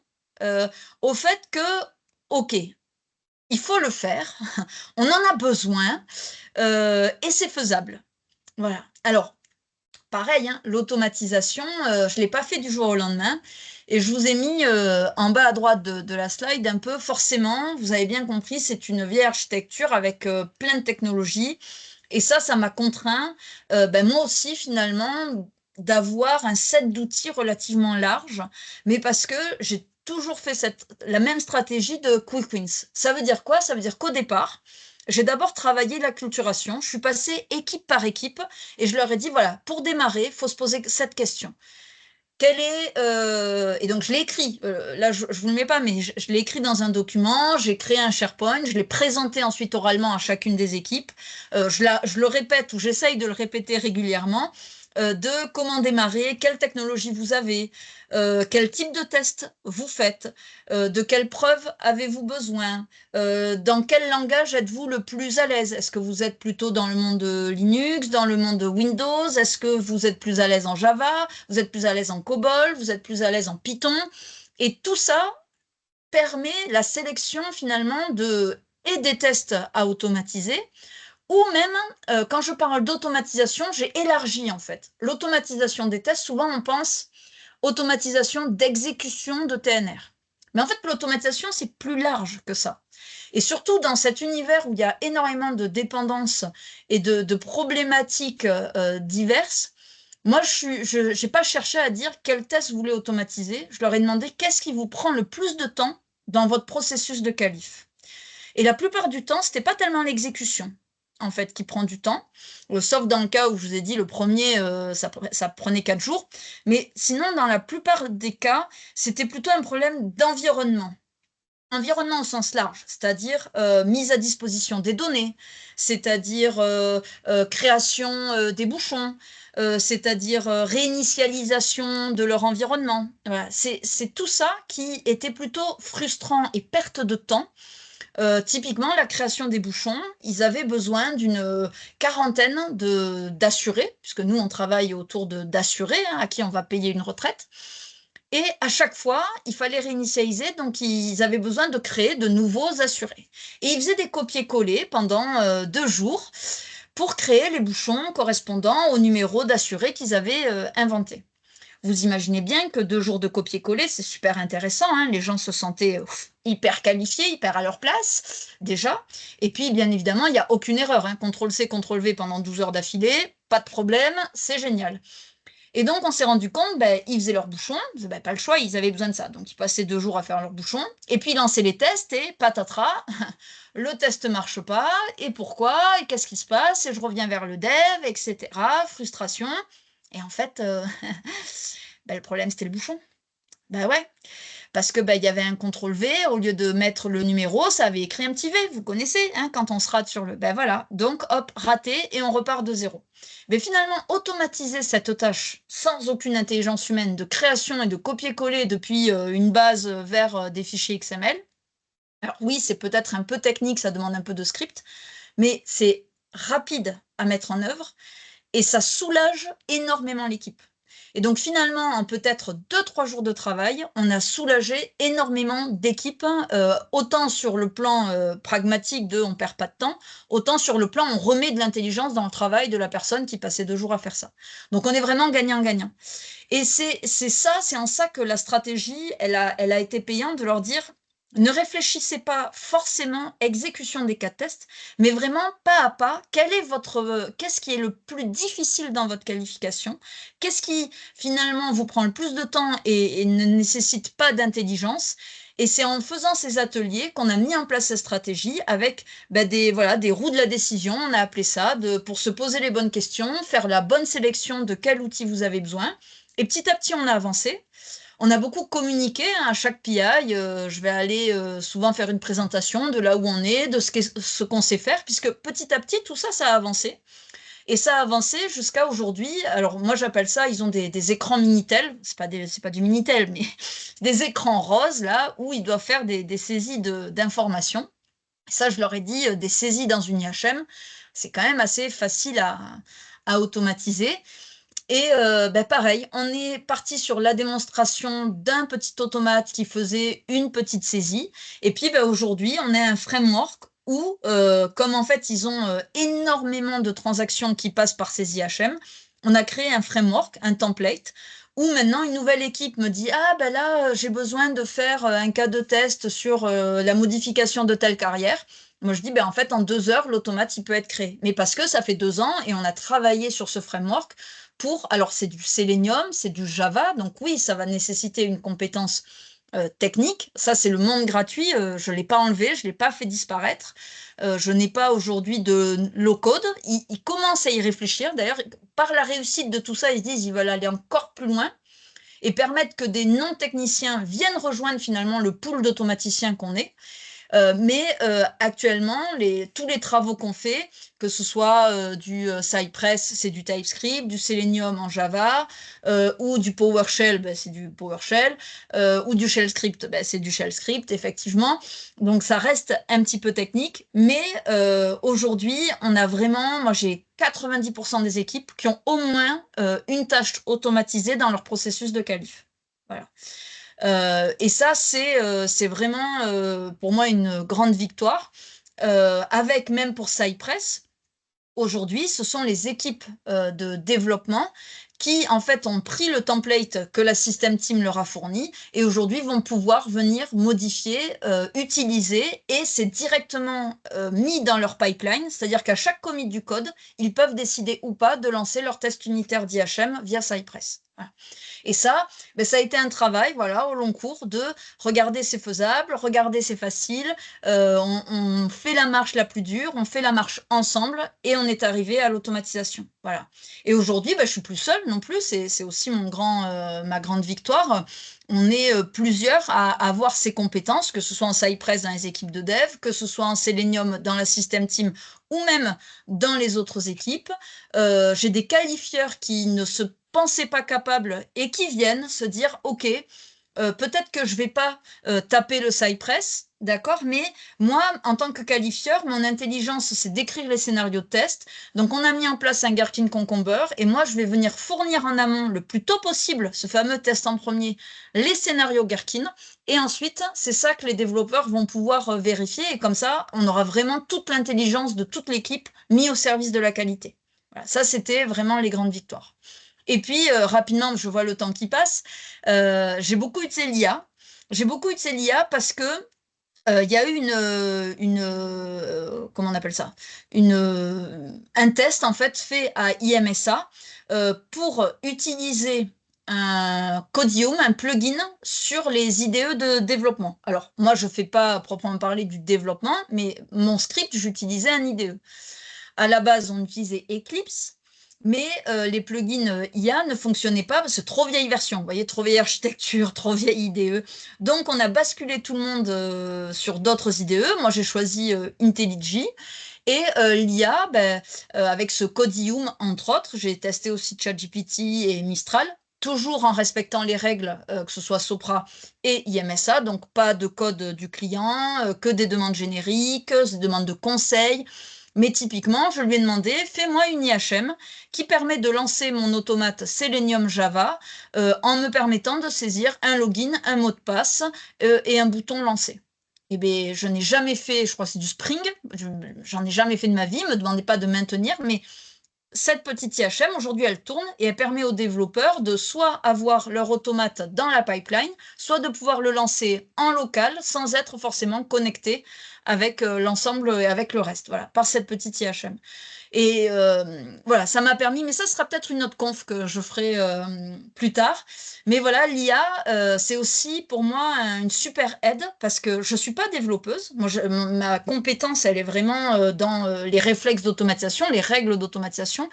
[SPEAKER 1] au fait que, ok, il faut le faire, on en a besoin et c'est faisable. Voilà. Alors, pareil, hein, l'automatisation, je ne l'ai pas fait du jour au lendemain. Et je vous ai mis en bas à droite de la slide un peu, forcément, vous avez bien compris, c'est une vieille architecture avec plein de technologies. Et ça m'a contraint, moi aussi finalement, d'avoir un set d'outils relativement large, mais parce que j'ai toujours fait la même stratégie de quick wins. Ça veut dire quoi? Ça veut dire qu'au départ, j'ai d'abord travaillé l'acculturation, je suis passée équipe par équipe, et je leur ai dit, voilà, pour démarrer, il faut se poser cette question. Et donc je l'ai écrit, là je ne vous le mets pas, mais je l'ai écrit dans un document, j'ai créé un SharePoint, je l'ai présenté ensuite oralement à chacune des équipes, je le répète ou j'essaye de le répéter régulièrement, de comment démarrer, quelle technologie vous avez, quel type de test vous faites, de quelles preuves avez-vous besoin, dans quel langage êtes-vous le plus à l'aise? Est-ce que vous êtes plutôt dans le monde de Linux, dans le monde de Windows? Est-ce que vous êtes plus à l'aise en Java? Vous êtes plus à l'aise en COBOL? Vous êtes plus à l'aise en Python? Et tout ça permet la sélection finalement et des tests à automatiser, ou même, quand je parle d'automatisation, j'ai élargi en fait. L'automatisation des tests, souvent on pense automatisation d'exécution de TNR. Mais en fait, l'automatisation, c'est plus large que ça. Et surtout dans cet univers où il y a énormément de dépendances et de problématiques diverses, moi, je n'ai pas cherché à dire quel test vous voulez automatiser. Je leur ai demandé qu'est-ce qui vous prend le plus de temps dans votre processus de qualif. Et la plupart du temps, ce n'était pas tellement l'exécution, en fait, qui prend du temps, sauf dans le cas où je vous ai dit, le premier, ça prenait 4 jours. Mais sinon, dans la plupart des cas, c'était plutôt un problème d'environnement. Environnement au sens large, c'est-à-dire mise à disposition des données, c'est-à-dire création des bouchons, c'est-à-dire réinitialisation de leur environnement. Voilà. C'est tout ça qui était plutôt frustrant et perte de temps. Typiquement, la création des bouchons, ils avaient besoin d'une quarantaine d'assurés, puisque nous, on travaille autour d'assurés, hein, à qui on va payer une retraite. Et à chaque fois, il fallait réinitialiser, donc ils avaient besoin de créer de nouveaux assurés. Et ils faisaient des copier-coller pendant 2 jours pour créer les bouchons correspondant au numéro d'assuré qu'ils avaient inventé. Vous imaginez bien que 2 jours de copier-coller, c'est super intéressant, hein. Les gens se sentaient hyper qualifiés, hyper à leur place, déjà. Et puis, bien évidemment, il n'y a aucune erreur, hein. CTRL-C, CTRL-V pendant 12 heures d'affilée, pas de problème, c'est génial. Et donc, on s'est rendu compte, ils faisaient leurs bouchons, ils n'avaient pas le choix, ils avaient besoin de ça. Donc, ils passaient 2 jours à faire leurs bouchons, et puis ils lançaient les tests, et patatras, le test ne marche pas, et pourquoi, et qu'est-ce qui se passe, et je reviens vers le dev, etc. Frustration. Et en fait, le problème, c'était le bouchon. Ouais, parce que il y avait un CTRL V, au lieu de mettre le numéro, ça avait écrit un petit V, vous connaissez, hein, quand on se rate sur le... voilà, donc hop, raté, et on repart de zéro. Mais finalement, automatiser cette tâche sans aucune intelligence humaine de création et de copier-coller depuis une base vers des fichiers XML, alors oui, c'est peut-être un peu technique, ça demande un peu de script, mais c'est rapide à mettre en œuvre, et ça soulage énormément l'équipe. Et donc finalement, en peut-être 2-3 jours de travail, on a soulagé énormément d'équipes, autant sur le plan pragmatique de on perd pas de temps, autant sur le plan on remet de l'intelligence dans le travail de la personne qui passait 2 jours à faire ça. Donc on est vraiment gagnant-gagnant. Et c'est en ça que la stratégie, elle a été payante de leur dire, Ne réfléchissez pas forcément exécution des cas de test, mais vraiment pas à pas, qu'est-ce qui est le plus difficile dans votre qualification? Qu'est-ce qui finalement vous prend le plus de temps et ne nécessite pas d'intelligence? Et c'est en faisant ces ateliers qu'on a mis en place cette stratégie avec, bah, des roues de la décision, on a appelé ça, pour se poser les bonnes questions, faire la bonne sélection de quel outil vous avez besoin. Et petit à petit, on a avancé. On a beaucoup communiqué, hein, à chaque PI, je vais aller, souvent faire une présentation de là où on est, de ce qu'on sait faire, puisque petit à petit, tout ça, ça a avancé et ça a avancé jusqu'à aujourd'hui. Alors moi, j'appelle ça, ils ont des écrans Minitel, c'est pas du Minitel, mais des écrans roses là, où ils doivent faire des saisies d'informations. Ça, je leur ai dit, des saisies dans une IHM, c'est quand même assez facile à automatiser. Et bah, pareil, on est parti sur la démonstration d'un petit automate qui faisait une petite saisie et puis, bah, aujourd'hui, on a un framework où, comme en fait, ils ont, énormément de transactions qui passent par ces IHM, on a créé un framework, un template, où maintenant une nouvelle équipe me dit: «Ah ben là, j'ai besoin de faire, un cas de test sur, la modification de telle carrière». Moi, je dis: «Ben, en fait, en 2 heures, l'automate, il peut être créé». Mais parce que ça fait 2 ans et on a travaillé sur ce framework alors c'est du Selenium, c'est du Java, donc oui, ça va nécessiter une compétence, technique. Ça, c'est le monde gratuit, je ne l'ai pas enlevé, je ne l'ai pas fait disparaître. Je n'ai pas aujourd'hui de low code. Ils commencent à y réfléchir. D'ailleurs, par la réussite de tout ça, ils se disent: «Ils veulent aller encore plus loin» et permettre que des non techniciens viennent rejoindre finalement le pool d'automaticiens qu'on est. Actuellement, tous les travaux qu'on fait, que ce soit, du, Cypress, c'est du TypeScript, du Selenium en Java, ou du PowerShell, bah, c'est du PowerShell, ou du Shell Script, bah, c'est du Shell Script effectivement. Donc ça reste un petit peu technique, mais aujourd'hui, on a vraiment moi j'ai 90 des équipes qui ont au moins, une tâche automatisée dans leur processus de qualif. Voilà. Et ça, c'est vraiment, pour moi une grande victoire, avec même pour Cypress, aujourd'hui, ce sont les équipes, de développement qui, en fait, ont pris le template que la system team leur a fourni et aujourd'hui vont pouvoir venir modifier, utiliser et c'est directement, mis dans leur pipeline. C'est-à-dire qu'à chaque commit du code, ils peuvent décider ou pas de lancer leur test unitaire d'IHM via Cypress. Voilà. Et ça, beh, ça a été un travail, voilà, au long cours de regarder c'est faisable, regarder c'est facile, on fait la marche la plus dure, on fait la marche ensemble et on est arrivé à l'automatisation, voilà. Et aujourd'hui, bah, je suis plus seule non plus, c'est aussi ma grande victoire. On est, plusieurs à avoir ces compétences, que ce soit en Cypress dans les équipes de dev, que ce soit en Selenium dans la system team ou même dans les autres équipes. J'ai des qualifieurs qui ne se pensaient pas capables et qui viennent se dire: «OK, peut-être que je vais pas, taper le Cypress, d'accord, mais moi, en tant que qualifieur, mon intelligence, c'est d'écrire les scénarios de test. Donc on a mis en place un Gherkin Concomber et moi, je vais venir fournir en amont, le plus tôt possible, ce fameux test en premier, les scénarios Gherkin et ensuite, c'est ça que les développeurs vont pouvoir, vérifier et comme ça, on aura vraiment toute l'intelligence de toute l'équipe mis au service de la qualité». Voilà, ça, c'était vraiment les grandes victoires. Et puis, rapidement, je vois le temps qui passe, j'ai beaucoup utilisé l'IA. J'ai beaucoup utilisé l'IA parce que, il y a eu comment on appelle ça? Un test en fait fait à IMSA, pour utiliser un Codium, un plugin sur les IDE de développement. Alors moi, je fais pas à proprement parler du développement, mais mon script, j'utilisais un IDE. À la base, on utilisait Eclipse, mais les plugins IA ne fonctionnaient pas parce que trop vieille version, vous voyez, trop vieille architecture, trop vieille IDE. Donc on a basculé tout le monde sur d'autres IDE. Moi, j'ai choisi IntelliJ et l'IA, ben, avec ce Codium, entre autres, j'ai testé aussi ChatGPT et Mistral, toujours en respectant les règles, que ce soit Sopra et IMSA, donc pas de code du client, que des demandes génériques, des demandes de conseils. Mais typiquement, je lui ai demandé: «Fais-moi une IHM qui permet de lancer mon automate Selenium Java, en me permettant de saisir un login, un mot de passe, et un bouton lancer». Et beh, je n'ai jamais fait je crois que c'est du Spring, j'en ai jamais fait de ma vie, me demandez pas de maintenir, mais cette petite IHM, aujourd'hui, elle tourne et elle permet aux développeurs de soit avoir leur automate dans la pipeline, soit de pouvoir le lancer en local sans être forcément connecté avec l'ensemble et avec le reste, voilà, par cette petite IHM. Et voilà, ça m'a permis, mais ça sera peut-être une autre conf que je ferai plus tard. Mais voilà, l'IA, c'est aussi pour moi une super aide parce que je ne suis pas développeuse. Moi, ma compétence, elle est vraiment dans les réflexes d'automatisation, les règles d'automatisation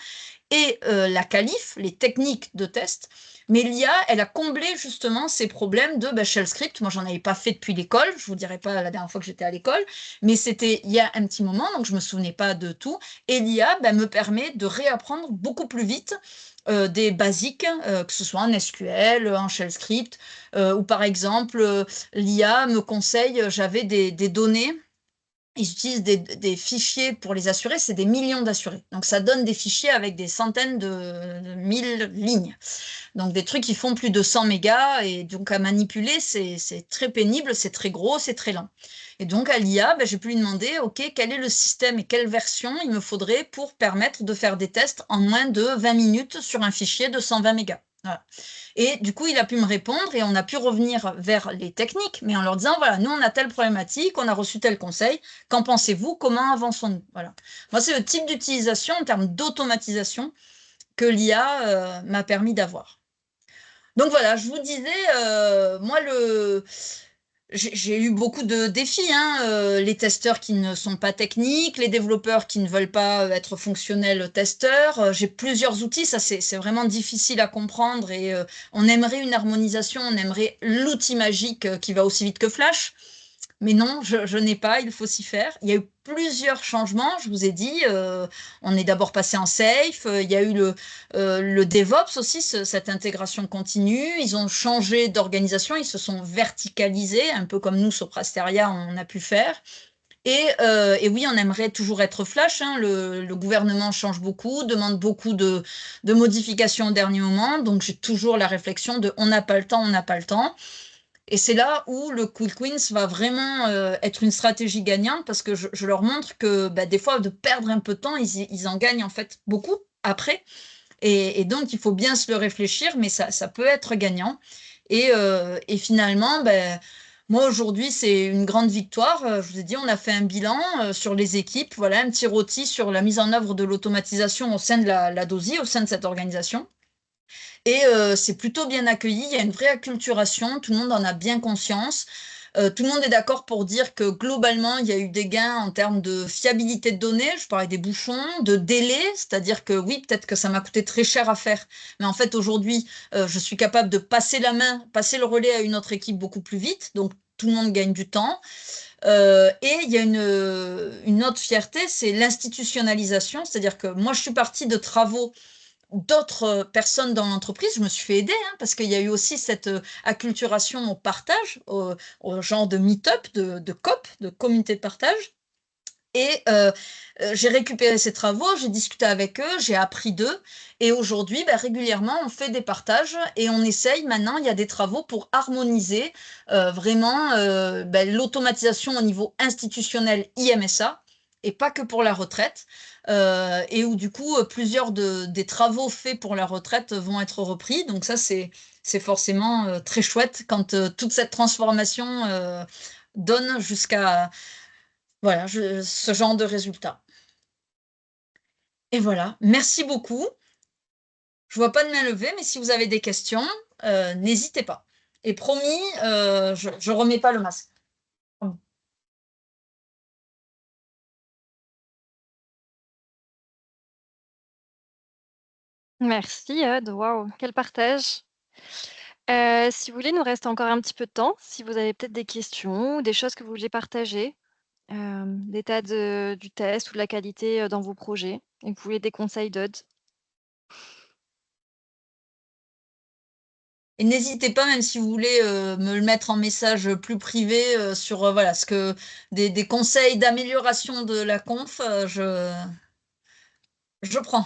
[SPEAKER 1] et la qualif, les techniques de test. Mais l'IA, elle a comblé justement ces problèmes de shell script. Moi, j'en avais pas fait depuis l'école. Je vous dirai pas la dernière fois que j'étais à l'école, mais c'était il y a un petit moment, donc je me souvenais pas de tout. Et l'IA me permet de réapprendre beaucoup plus vite des basiques, que ce soit en SQL, en shell script, ou par exemple, l'IA me conseille, j'avais des données. Ils utilisent des fichiers pour les assurés, c'est des millions d'assurés. Donc ça donne des fichiers avec des centaines de mille lignes. Donc des trucs qui font plus de 100 mégas et donc à manipuler, c'est très pénible, c'est très gros, c'est très lent. Et donc à l'IA, j'ai pu lui demander, OK, quel est le système et quelle version il me faudrait pour permettre de faire des tests en moins de 20 minutes sur un fichier de 120 mégas. Voilà. Et du coup, il a pu me répondre et on a pu revenir vers les techniques, mais en leur disant, voilà, nous, on a telle problématique, on a reçu tel conseil, qu'en pensez-vous, comment avançons-nous? Voilà. Moi, c'est le type d'utilisation en termes d'automatisation que l'IA m'a permis d'avoir. Donc voilà, je vous disais, moi, j'ai eu beaucoup de défis, hein, les testeurs qui ne sont pas techniques, les développeurs qui ne veulent pas être fonctionnels testeurs. J'ai plusieurs outils, ça c'est vraiment difficile à comprendre et on aimerait une harmonisation, on aimerait l'outil magique qui va aussi vite que Flash. Mais non, je n'ai pas, il faut s'y faire. Il y a eu plusieurs changements, je vous ai dit. On est d'abord passé en safe, il y a eu le DevOps aussi, cette intégration continue. Ils ont changé d'organisation, ils se sont verticalisés, un peu comme nous, Soprasteria, on a pu faire. Et oui, on aimerait toujours être flash, hein. Le gouvernement change beaucoup, demande beaucoup de modifications au dernier moment. Donc j'ai toujours la réflexion de on n'a pas le temps, on n'a pas le temps. Et c'est là où le Quick Wins va vraiment être une stratégie gagnante parce que je leur montre que des fois, de perdre un peu de temps, ils en gagnent en fait beaucoup après. Et donc, il faut bien se le réfléchir, mais ça peut être gagnant. Et finalement, moi, aujourd'hui, c'est une grande victoire. Je vous ai dit, on a fait un bilan sur les équipes. Voilà, un petit rôti sur la mise en œuvre de l'automatisation au sein de la DOSI, au sein de cette organisation. Et c'est plutôt bien accueilli, il y a une vraie acculturation, tout le monde en a bien conscience. Tout le monde est d'accord pour dire que globalement, il y a eu des gains en termes de fiabilité de données, je parlais des bouchons, de délai, c'est-à-dire que oui, peut-être que ça m'a coûté très cher à faire, mais en fait aujourd'hui, je suis capable de passer la main, passer le relais à une autre équipe beaucoup plus vite, donc tout le monde gagne du temps. Et il y a une autre fierté, c'est l'institutionnalisation, c'est-à-dire que moi je suis partie de travaux d'autres personnes dans l'entreprise, je me suis fait aider, hein, parce qu'il y a eu aussi cette acculturation au partage, au genre de meet-up, de COP, de communauté de partage. Et j'ai récupéré ces travaux, j'ai discuté avec eux, j'ai appris d'eux. Et aujourd'hui, régulièrement, on fait des partages et on essaye maintenant, il y a des travaux pour harmoniser vraiment l'automatisation au niveau institutionnel IMSA et pas que pour la retraite. Et où du coup, plusieurs des travaux faits pour la retraite vont être repris. Donc ça, c'est forcément très chouette quand toute cette transformation donne jusqu'à voilà, ce genre de résultat. Et voilà, merci beaucoup. Je vois pas de main levée, mais si vous avez des questions, n'hésitez pas. Et promis, je remets pas le masque.
[SPEAKER 2] Merci Aude, waouh, quel partage. Si vous voulez, il nous reste encore un petit peu de temps. Si vous avez peut-être des questions ou des choses que vous voulez partager, l'état du test ou de la qualité dans vos projets, et que vous voulez des conseils d'Aude.
[SPEAKER 1] Et n'hésitez pas, même si vous voulez me le mettre en message plus privé sur voilà, ce que des conseils d'amélioration de la conf, je prends.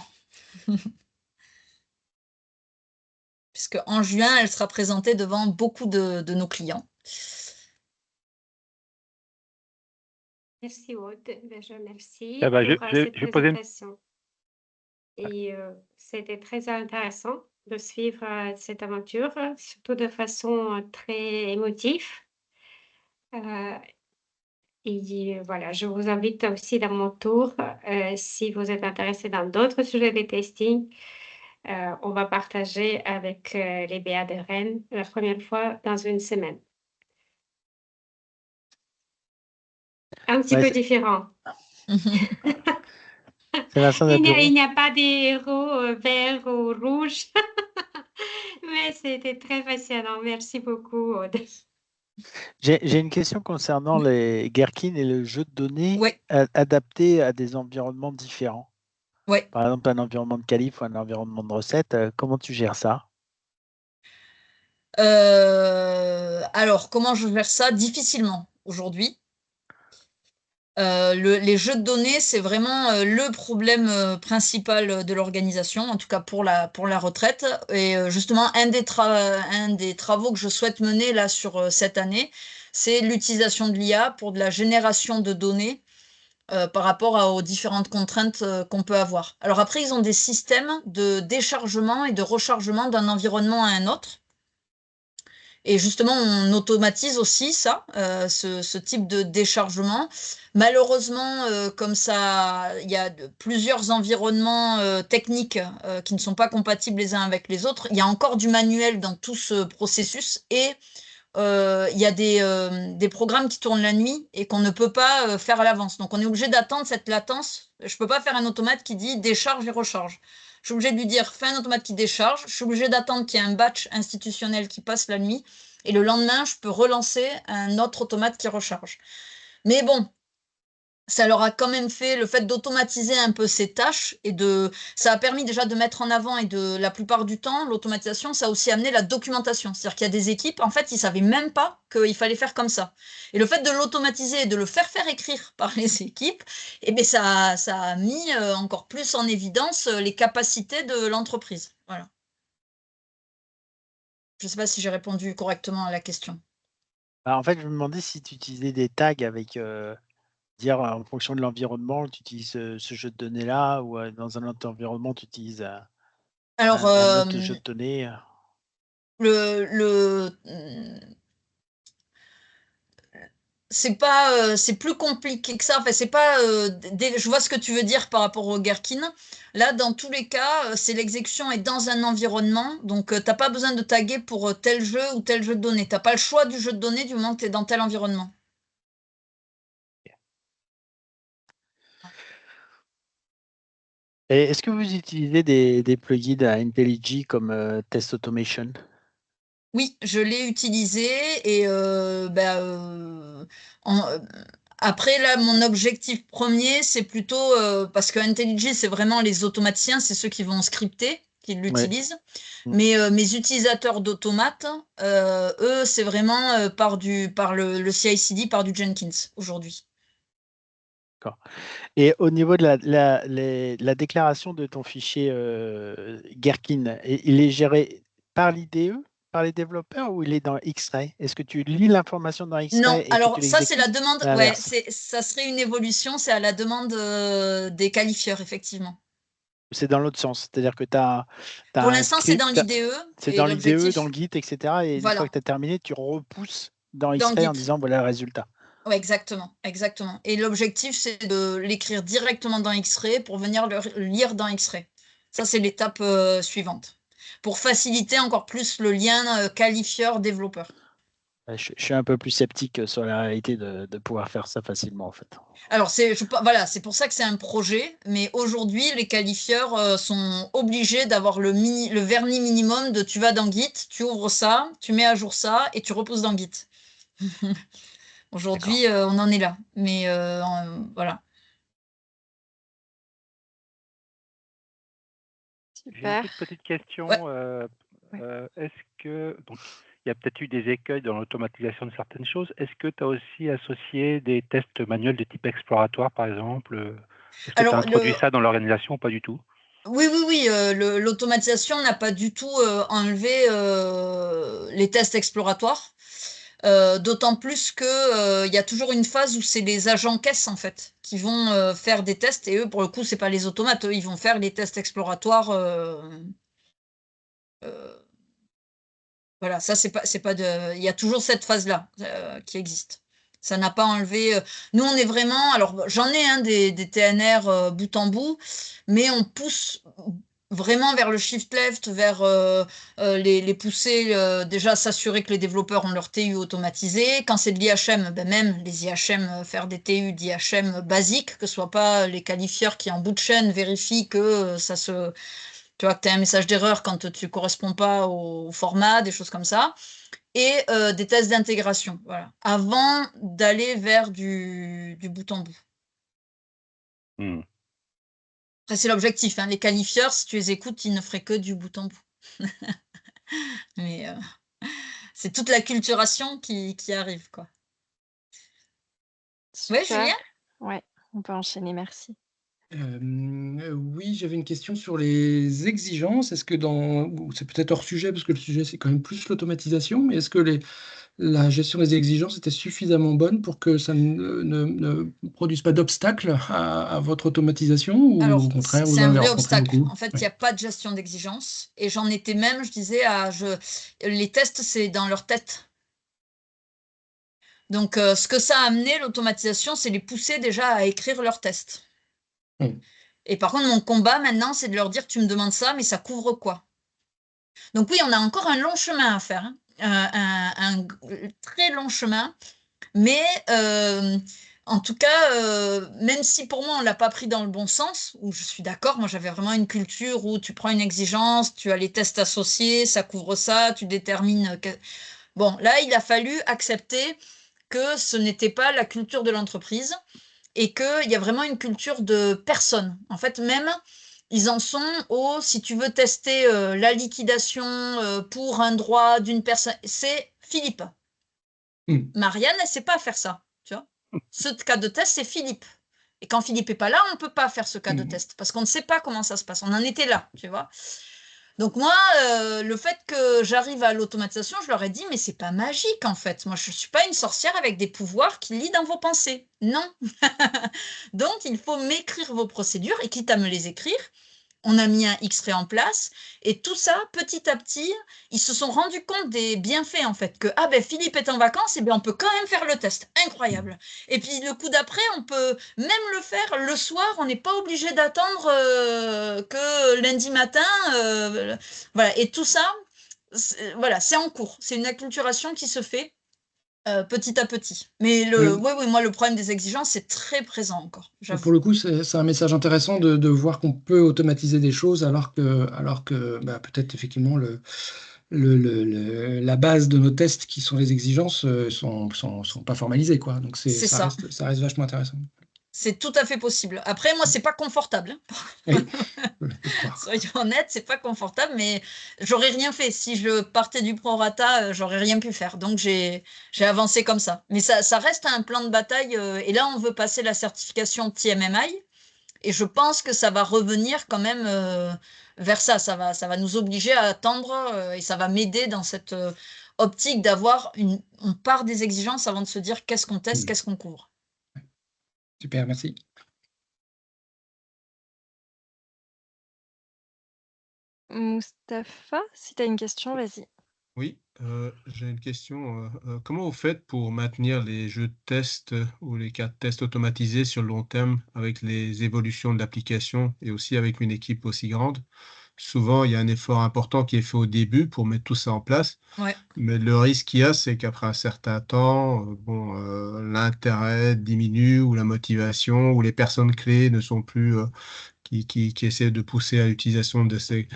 [SPEAKER 1] Puisque en juin, elle sera présentée devant beaucoup de nos clients.
[SPEAKER 3] Merci Aude, je
[SPEAKER 4] Eh
[SPEAKER 3] remercie
[SPEAKER 4] ben,
[SPEAKER 3] pour cette
[SPEAKER 4] je vais poser une
[SPEAKER 3] présentation. et c'était très intéressant de suivre, cette aventure, surtout de façon, très émotive. Heu et voilà, je vous invite aussi dans mon tour, si vous êtes intéressé dans d'autres sujets de testing, on va partager avec, les BA de Rennes la première fois dans une semaine. Un petit
[SPEAKER 4] Ouais,
[SPEAKER 3] peu différent.
[SPEAKER 4] c'est Vincent
[SPEAKER 3] Il n'y a
[SPEAKER 4] Nabureau.
[SPEAKER 3] il n'y a pas des héros, verts ou rouges, mais c'était très passionnant. Merci beaucoup, Aude.
[SPEAKER 4] J'ai une question concernant les Gherkin et le jeu de données
[SPEAKER 1] Ouais,
[SPEAKER 4] adapté à des environnements différents.
[SPEAKER 1] ouais.
[SPEAKER 4] Par exemple, un environnement de qualif ou un environnement de recette. Comment tu gères ça?
[SPEAKER 1] Alors, comment je gère ça? Difficilement aujourd'hui. Les jeux de données, c'est vraiment le problème principal de l'organisation, en tout cas pour la retraite. Et justement, un des travaux que je souhaite mener là sur cette année, c'est l'utilisation de l'IA pour de la génération de données par rapport aux différentes contraintes qu'on peut avoir. Alors après, ils ont des systèmes de déchargement et de rechargement d'un environnement à un autre. Et justement, on automatise aussi ça, ce type de déchargement. Malheureusement, comme ça, il y a plusieurs environnements techniques qui ne sont pas compatibles les uns avec les autres. Il y a encore du manuel dans tout ce processus et il y a des programmes qui tournent la nuit et qu'on ne peut pas faire à l'avance. Donc, on est obligé d'attendre cette latence. Je ne peux pas faire un automate qui dit décharge et recharge. Je suis obligé de lui dire fais un automate qui décharge. Je suis obligé d'attendre qu'il y ait un batch institutionnel qui passe la nuit. Et le lendemain, je peux relancer un autre automate qui recharge. Mais bon, ça leur a quand même fait le fait d'automatiser un peu ces tâches ça a permis déjà de mettre en avant et de la plupart du temps, l'automatisation, ça a aussi amené la documentation. C'est-à-dire qu'il y a des équipes, en fait, ils savaient même pas qu'il fallait faire comme ça. Et le fait de l'automatiser et de le faire écrire par les équipes, eh bien, ça a mis encore plus en évidence les capacités de l'entreprise. Voilà. Je ne sais pas si j'ai répondu correctement à la question.
[SPEAKER 4] En fait, je me demandais si tu utilisais des tags avec dire en fonction de l'environnement, tu utilises ce jeu de données-là ou dans un autre environnement, tu utilises
[SPEAKER 1] Alors,
[SPEAKER 4] un autre jeu de données.
[SPEAKER 1] le, c'est plus compliqué que ça. Enfin, c'est pas. Je vois ce que tu veux dire par rapport au Gherkin. Là, dans tous les cas, c'est l'exécution est dans un environnement, donc t'as pas besoin de taguer pour tel jeu ou tel jeu de données. T'as pas le choix du jeu de données du moment que tu es dans tel environnement.
[SPEAKER 4] Et est-ce que vous utilisez des plugins à IntelliJ comme Test Automation?
[SPEAKER 1] Oui, je l'ai utilisé et en- euh, après là, mon objectif premier, c'est plutôt parce que IntelliJ, c'est vraiment les automaticiens, c'est ceux qui vont scripter, qui
[SPEAKER 4] Ouais.
[SPEAKER 1] l'utilisent. Mais mes utilisateurs d'automates, eux, c'est vraiment par le CI/CD, par du Jenkins aujourd'hui.
[SPEAKER 4] D'accord. Et au niveau de la déclaration de ton fichier Gherkin, il est géré par l'IDE, par les développeurs, ou il est dans X-Ray? Est-ce que tu lis l'information dans
[SPEAKER 1] Non,
[SPEAKER 4] X-Ray et que tu
[SPEAKER 1] alors ça, c'est la
[SPEAKER 4] l'exécutes?
[SPEAKER 1] demande, ouais,
[SPEAKER 4] L'inverse.
[SPEAKER 1] ça serait une évolution, c'est à la demande des qualifieurs, effectivement.
[SPEAKER 4] C'est dans l'autre sens. C'est-à-dire que tu as
[SPEAKER 1] Pour
[SPEAKER 4] un
[SPEAKER 1] l'instant, c'est dans
[SPEAKER 4] script,
[SPEAKER 1] l'IDE
[SPEAKER 4] c'est
[SPEAKER 1] et
[SPEAKER 4] dans l'IDE, dans
[SPEAKER 1] l'objectif,
[SPEAKER 4] le Git, etc. Et une fois que
[SPEAKER 1] voilà,
[SPEAKER 4] tu as terminé, tu repousses dans
[SPEAKER 1] dans
[SPEAKER 4] X-Ray en
[SPEAKER 1] Git.
[SPEAKER 4] disant voilà le résultat.
[SPEAKER 1] Ouais, exactement, exactement. Et l'objectif, c'est de l'écrire directement dans X-Ray pour venir le lire dans X-Ray. Ça, c'est l'étape suivante. Pour faciliter encore plus le lien qualifieur-développeur.
[SPEAKER 4] Je suis un peu plus sceptique sur la réalité de pouvoir faire ça facilement, en fait.
[SPEAKER 1] Alors, voilà, c'est pour ça que c'est un projet, mais aujourd'hui, les qualifieurs sont obligés d'avoir le vernis minimum de tu vas dans Git, tu ouvres ça, tu mets à jour ça et tu repousses dans Git.
[SPEAKER 4] D'accord.
[SPEAKER 1] Aujourd'hui, on en est là. Mais voilà.
[SPEAKER 5] J'ai une
[SPEAKER 2] Super.
[SPEAKER 5] toute petite
[SPEAKER 1] Ouais.
[SPEAKER 5] question.
[SPEAKER 2] Ouais.
[SPEAKER 5] Est-ce que, donc, il y a peut-être eu des écueils dans l'automatisation de certaines choses. Est-ce que tu as aussi associé des tests manuels de type exploratoire, par exemple? Est-ce que tu as
[SPEAKER 1] Alors,
[SPEAKER 5] introduit ça dans l'organisation ou pas du tout?
[SPEAKER 1] oui, oui, oui, l'automatisation n'a pas du tout enlevé les tests exploratoires. D'autant plus que il y a toujours une phase où c'est les agents caisse en fait qui vont faire des tests et eux pour le coup c'est pas les automates, eux ils vont faire les tests exploratoires. Euh, voilà, ça c'est pas de, il y a toujours cette phase-là qui existe. Ça n'a pas enlevé. Nous on est vraiment, alors j'en ai des TNR bout en bout, mais on pousse vraiment vers le shift left, vers les pousser, déjà s'assurer que les développeurs ont leur TU automatisé. Quand c'est de l'IHM, ben même les IHM, faire des TU d'IHM basiques, que ce soit pas les qualifieurs qui en bout de chaîne vérifient que ça se... Tu vois, que tu as un message d'erreur quand tu ne corresponds pas au format, des choses comme ça. Et des tests d'intégration, voilà, avant d'aller vers du bout en bout.
[SPEAKER 5] Hmm.
[SPEAKER 1] Après, c'est l'objectif. Hein. Les qualifieurs, si tu les écoutes, ils ne feraient que du bout en bout. Mais c'est toute la culturation qui arrive, quoi. Ouais,
[SPEAKER 2] Super.
[SPEAKER 1] Julien?
[SPEAKER 2] Ouais, on peut enchaîner, merci.
[SPEAKER 6] Oui, j'avais une question sur les exigences. Est-ce que c'est peut-être hors sujet parce que le sujet c'est quand même plus l'automatisation, mais est-ce que la gestion des exigences était suffisamment bonne pour que ça ne produise pas d'obstacles à votre automatisation ou
[SPEAKER 1] Alors,
[SPEAKER 6] au contraire
[SPEAKER 1] c'est
[SPEAKER 6] vous
[SPEAKER 1] un
[SPEAKER 6] en avez
[SPEAKER 1] vrai
[SPEAKER 6] rencontré
[SPEAKER 1] obstacle.
[SPEAKER 6] beaucoup?
[SPEAKER 1] En fait, il
[SPEAKER 6] Oui.
[SPEAKER 1] n'y a pas de gestion d'exigence. Et j'en étais même, je disais, les tests, c'est dans leur tête. Donc, ce que ça a amené, l'automatisation, c'est les pousser déjà à écrire leurs tests.
[SPEAKER 6] Oui.
[SPEAKER 1] Et par contre, mon combat maintenant, c'est de leur dire, tu me demandes ça, mais ça couvre quoi? Donc oui, on a encore un long chemin à faire, hein. Un très long chemin, mais en tout cas, même si pour moi on l'a pas pris dans le bon sens, où je suis d'accord, moi j'avais vraiment une culture où tu prends une exigence, tu as les tests associés, ça couvre ça, tu détermines. Bon, là il a fallu accepter que ce n'était pas la culture de l'entreprise et qu'il y a vraiment une culture de personne. En fait, même, ils en sont au, si tu veux tester la liquidation pour un droit d'une personne, c'est Philippe. Marianne, elle ne sait pas faire ça. Tu vois, ce cas de test, c'est Philippe. Et quand Philippe n'est pas là, on ne peut pas faire ce cas de test parce qu'on ne sait pas comment ça se passe. On en était là, tu vois. Donc moi, le fait que j'arrive à l'automatisation, je leur ai dit, mais c'est pas magique en fait. Moi, je ne suis pas une sorcière avec des pouvoirs qui lit dans vos pensées. Non. Donc, il faut m'écrire vos procédures et quitte à me les écrire, on a mis un X-ray en place et tout ça, petit à petit, ils se sont rendus compte des bienfaits en fait, que ah ben Philippe est en vacances, et bien on peut quand même faire le test, incroyable. Et puis le coup d'après, on peut même le faire le soir, on n'est pas obligé d'attendre que lundi matin, voilà. Et tout ça, voilà, c'est en cours, c'est une acculturation qui se fait petit à petit. Mais oui, moi le problème des exigences, c'est très présent encore,
[SPEAKER 6] Pour
[SPEAKER 1] j'avoue.
[SPEAKER 6] le coup, c'est un message intéressant de voir qu'on peut automatiser des choses alors que bah, peut-être effectivement la base de nos tests qui sont les exigences sont pas formalisées, quoi. Donc
[SPEAKER 1] C'est ça.
[SPEAKER 6] ça reste vachement intéressant.
[SPEAKER 1] C'est tout à fait possible. Après, moi, c'est pas confortable.
[SPEAKER 6] Oui, je peux croire.
[SPEAKER 1] Soyons honnêtes, c'est pas confortable, mais j'aurais rien fait. Si je partais du prorata, j'aurais rien pu faire. Donc, j'ai avancé comme ça. Mais ça reste un plan de bataille. Et là, on veut passer la certification TMMI. Et je pense que ça va revenir quand même vers ça. Ça va nous obliger à attendre et ça va m'aider dans cette optique d'avoir on part des exigences avant de se dire qu'est-ce qu'on teste, qu'est-ce qu'on couvre.
[SPEAKER 6] Super, merci.
[SPEAKER 2] Mustapha, si tu as une question, vas-y.
[SPEAKER 7] Oui, j'ai une question. Comment vous faites pour maintenir les jeux de test ou les cas de test automatisés sur le long terme avec les évolutions de l'application et aussi avec une équipe aussi grande? Souvent, il y a un effort important qui est fait au début pour mettre tout ça en place,
[SPEAKER 1] Ouais.
[SPEAKER 7] mais le risque qu'il y a, c'est qu'après un certain temps, l'intérêt diminue ou la motivation ou les personnes clés ne sont plus, qui essaient de pousser à l'utilisation de ces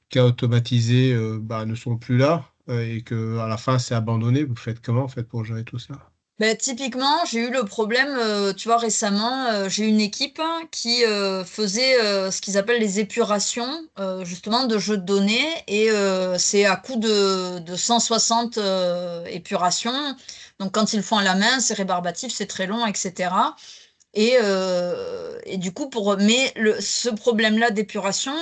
[SPEAKER 7] cas automatisés ne sont plus là et que à la fin c'est abandonné. Vous faites comment en fait pour gérer tout ça?
[SPEAKER 1] Ben, typiquement, j'ai eu le problème, tu vois, récemment, j'ai une équipe qui faisait ce qu'ils appellent les épurations, justement, de jeux de données, et c'est à coup de 160 épurations. Donc, quand ils le font à la main, c'est rébarbatif, c'est très long, etc. Et du coup, mais ce problème-là d'épuration,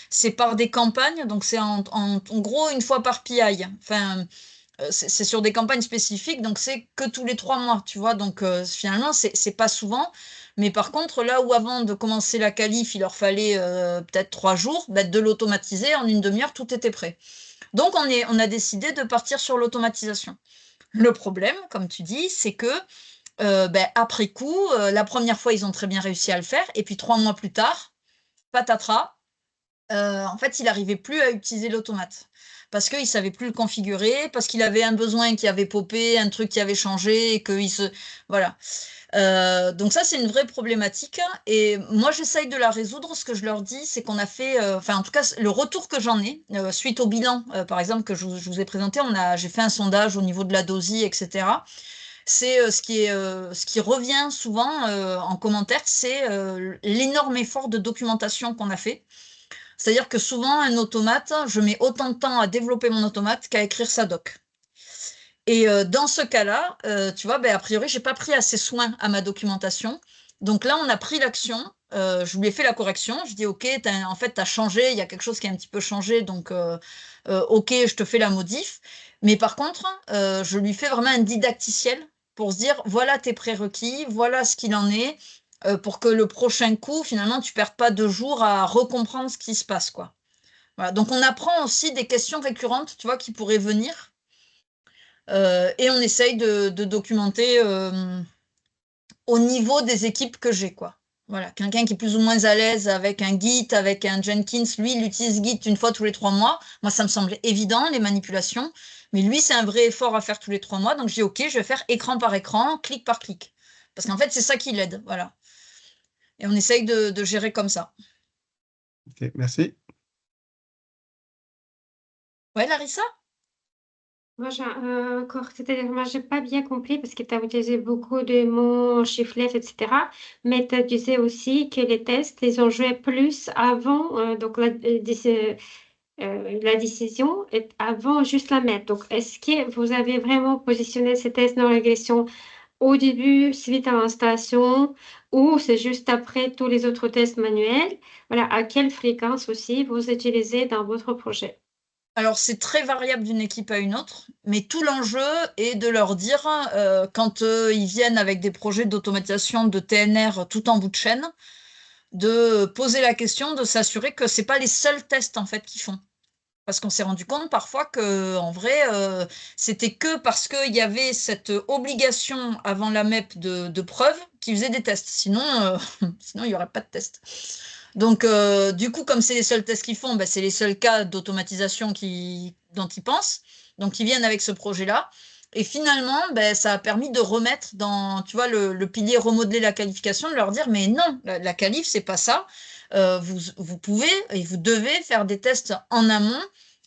[SPEAKER 1] c'est par des campagnes, donc c'est en gros une fois par PI. Enfin, c'est sur des campagnes spécifiques, donc c'est que tous les 3 mois, tu vois. Donc finalement, c'est pas souvent. Mais par contre, là où avant de commencer la qualif, il leur fallait peut-être 3 jours, bah, de l'automatiser, en une demi-heure, tout était prêt. Donc on a décidé de partir sur l'automatisation. Le problème, comme tu dis, c'est que après coup, la première fois, ils ont très bien réussi à le faire, et puis 3 mois plus tard, patatras, en fait, il n'arrivait plus à utiliser l'automate. Parce qu'il ne savait plus le configurer, parce qu'il avait un besoin qui avait popé, un truc qui avait changé, et qu'il se... Voilà. Donc ça, c'est une vraie problématique. Et moi, j'essaye de la résoudre. Ce que je leur dis, c'est qu'on a fait... Enfin, en tout cas, le retour que j'en ai, suite au bilan, par exemple, que je vous ai présenté, j'ai fait un sondage au niveau de la DOSI, etc. C'est ce qui revient souvent en commentaire, c'est l'énorme effort de documentation qu'on a fait. C'est-à-dire que souvent, un automate, je mets autant de temps à développer mon automate qu'à écrire sa doc. Et dans ce cas-là, tu vois, a priori, j'ai pas pris assez soin à ma documentation. Donc là, on a pris l'action. Je lui ai fait la correction. Je dis, OK, en fait, tu as changé. Il y a quelque chose qui a un petit peu changé. Donc, OK, je te fais la modif. Mais par contre, je lui fais vraiment un didacticiel pour se dire, voilà tes prérequis, voilà ce qu'il en est, pour que le prochain coup, finalement, tu ne perdes pas 2 jours à recomprendre ce qui se passe, quoi. Voilà. Donc, on apprend aussi des questions récurrentes, tu vois, qui pourraient venir. Et on essaye de documenter au niveau des équipes que j'ai, quoi. Voilà, quelqu'un qui est plus ou moins à l'aise avec un Git, avec un Jenkins, lui, il utilise Git une fois tous les 3 mois. Moi, ça me semble évident, les manipulations. Mais lui, c'est un vrai effort à faire tous les 3 mois. Donc, je dis, OK, je vais faire écran par écran, clic par clic. Parce qu'en fait, c'est ça qui l'aide. Voilà. Et on essaye de gérer comme ça.
[SPEAKER 7] Ok, merci.
[SPEAKER 1] Ouais, Larissa?
[SPEAKER 3] Moi, j'ai encore, c'est-à-dire, moi, j'ai pas bien compris parce que tu as utilisé beaucoup de mots, chiffres, lettres, etc. Mais tu disais aussi que les tests, ils ont joué plus avant, donc la décision est avant juste la mettre. Donc, est-ce que vous avez vraiment positionné ces tests dans la régression au début, suite à l'installation, ou c'est juste après tous les autres tests manuels? Voilà, à quelle fréquence aussi vous utilisez dans votre projet?
[SPEAKER 1] Alors, c'est très variable d'une équipe à une autre, mais tout l'enjeu est de leur dire, quand ils viennent avec des projets d'automatisation de TNR tout en bout de chaîne, de poser la question, de s'assurer que ce n'est pas les seuls tests en fait qu'ils font. Parce qu'on s'est rendu compte parfois que, en vrai, c'était que parce qu'il y avait cette obligation avant la MEP de preuve qu'ils faisaient des tests. Sinon, sinon il n'y aurait pas de tests. Donc, du coup, comme c'est les seuls tests qu'ils font, c'est les seuls cas d'automatisation dont ils pensent. Donc, ils viennent avec ce projet-là. Et finalement, ça a permis de remettre dans, tu vois, le pilier remodeler la qualification, de leur dire, mais non, la qualif, c'est pas ça. Vous pouvez et vous devez faire des tests en amont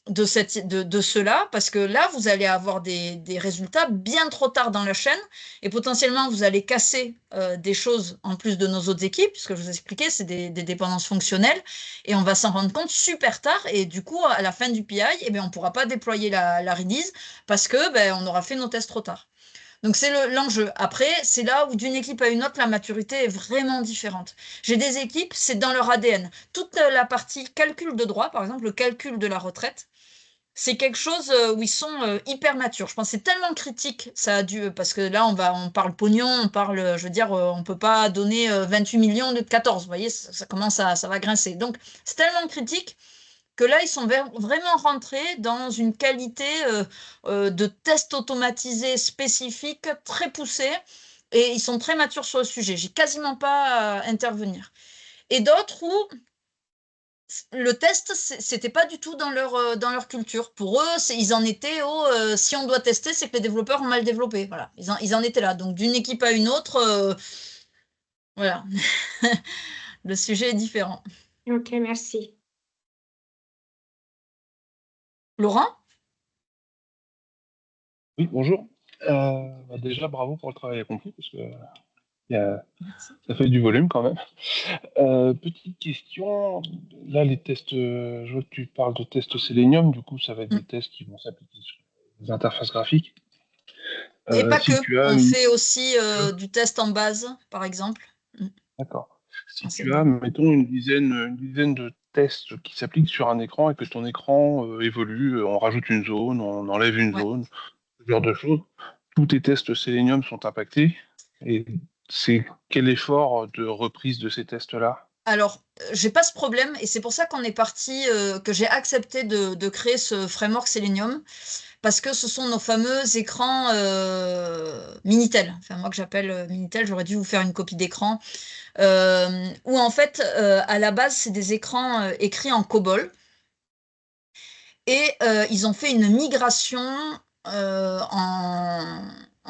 [SPEAKER 1] de cela, parce que là, vous allez avoir des résultats bien trop tard dans la chaîne, et potentiellement, vous allez casser des choses en plus de nos autres équipes, puisque je vous ai expliqué, c'est des dépendances fonctionnelles, et on va s'en rendre compte super tard, et du coup, à la fin du PI, on ne pourra pas déployer la release, parce que on aura fait nos tests trop tard. Donc, c'est l'enjeu. Après, c'est là où d'une équipe à une autre, la maturité est vraiment différente. J'ai des équipes, c'est dans leur ADN. Toute la partie calcul de droit, par exemple, le calcul de la retraite, c'est quelque chose où ils sont hyper matures. Je pense que c'est tellement critique, ça a dû, parce que là, on parle pognon, on parle, je veux dire, on peut pas donner 28 millions de 14, vous voyez, ça commence ça va grincer. Donc, c'est tellement critique que là, ils sont vraiment rentrés dans une qualité de test automatisé spécifique très poussée, et ils sont très matures sur le sujet. J'ai quasiment pas à intervenir. Et d'autres où le test, c'était pas du tout dans leur culture. Pour eux, ils en étaient au si on doit tester, c'est que les développeurs ont mal développé. Voilà, ils en étaient là. Donc d'une équipe à une autre, voilà, le sujet est différent.
[SPEAKER 3] Ok, merci.
[SPEAKER 1] Laurent?
[SPEAKER 8] Oui, bonjour. Déjà, bravo pour le travail accompli, parce que
[SPEAKER 1] Merci.
[SPEAKER 8] ça fait du volume quand même. Petite question, là les tests, je vois que tu parles de tests Selenium, du coup ça va être des tests qui vont s'appliquer sur les interfaces graphiques.
[SPEAKER 1] Et pas
[SPEAKER 8] Si
[SPEAKER 1] que.
[SPEAKER 8] tu as
[SPEAKER 1] On fait aussi du test en base, par exemple.
[SPEAKER 8] D'accord. Si
[SPEAKER 1] En
[SPEAKER 8] tu as,
[SPEAKER 1] Selenium.
[SPEAKER 8] mettons, une dizaine de tests qui s'appliquent sur un écran et que ton écran évolue, on rajoute une zone, on enlève une
[SPEAKER 1] Ouais.
[SPEAKER 8] zone, ce genre de choses, tous tes tests Selenium sont impactés. Et c'est quel effort de reprise de ces tests-là?
[SPEAKER 1] Alors, j'ai pas ce problème et c'est pour ça qu'on est parti, que j'ai accepté de créer ce framework Selenium parce que ce sont nos fameux écrans Minitel. Enfin, moi que j'appelle Minitel, j'aurais dû vous faire une copie d'écran. Où en fait, à la base, c'est des écrans écrits en COBOL. Et ils ont fait une migration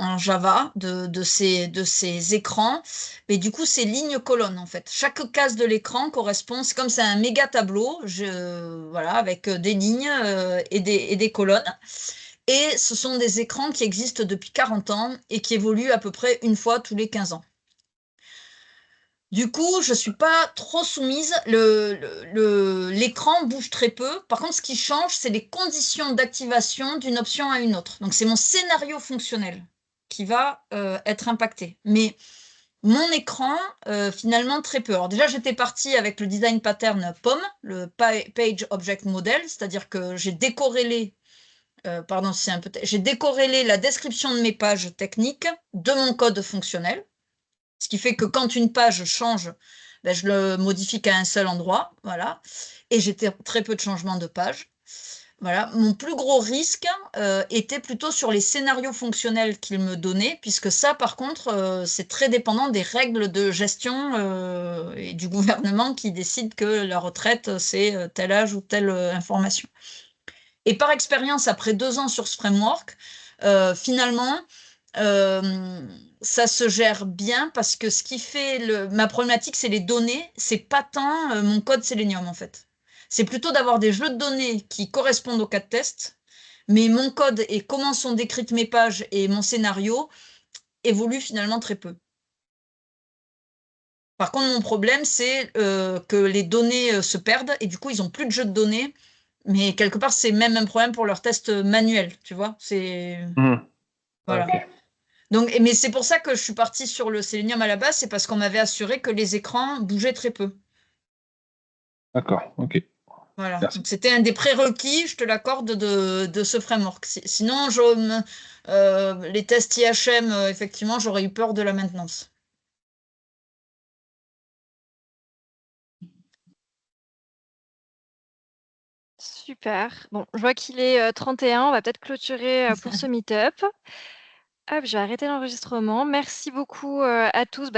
[SPEAKER 1] en Java de ces écrans. Mais du coup, c'est ligne-colonne, en fait. Chaque case de l'écran correspond, c'est comme c'est un méga tableau, voilà, avec des lignes et des colonnes. Et ce sont des écrans qui existent depuis 40 ans et qui évoluent à peu près une fois tous les 15 ans. Du coup, je ne suis pas trop soumise. L'écran bouge très peu. Par contre, ce qui change, c'est les conditions d'activation d'une option à une autre. Donc, c'est mon scénario fonctionnel qui va être impacté. Mais mon écran, finalement, très peu. Alors déjà, j'étais partie avec le design pattern POM, le Page Object Model, c'est-à-dire que j'ai décorrélé, j'ai décorrélé la description de mes pages techniques de mon code fonctionnel. Ce qui fait que quand une page change, ben, je le modifie qu'à un seul endroit. Voilà. Et j'ai très peu de changements de page. Voilà. Mon plus gros risque était plutôt sur les scénarios fonctionnels qu'il me donnait, puisque ça, par contre, c'est très dépendant des règles de gestion et du gouvernement qui décide que la retraite, c'est tel âge ou telle information. Et par expérience, après 2 ans sur ce framework, finalement, ça se gère bien parce que ce qui fait ma problématique, c'est les données, c'est pas tant mon code Selenium en fait. C'est plutôt d'avoir des jeux de données qui correspondent au cas de test, mais mon code et comment sont décrites mes pages et mon scénario évoluent finalement très peu. Par contre, mon problème, c'est que les données se perdent et du coup, ils n'ont plus de jeux de données. Mais quelque part, c'est même un problème pour leurs tests manuels, tu vois. Voilà.
[SPEAKER 8] Ok.
[SPEAKER 1] Donc, mais c'est pour ça que je suis partie sur le Selenium à la base, c'est parce qu'on m'avait assuré que les écrans bougeaient très peu.
[SPEAKER 8] D'accord, ok.
[SPEAKER 1] Voilà.
[SPEAKER 8] Merci.
[SPEAKER 1] Donc, c'était un des prérequis, je te l'accorde, de ce framework. Sinon, les tests IHM, effectivement, j'aurais eu peur de la maintenance.
[SPEAKER 2] Super. Bon, je vois qu'il est 31. On va peut-être clôturer pour ce meet-up. Hop, je vais arrêter l'enregistrement. Merci beaucoup à tous.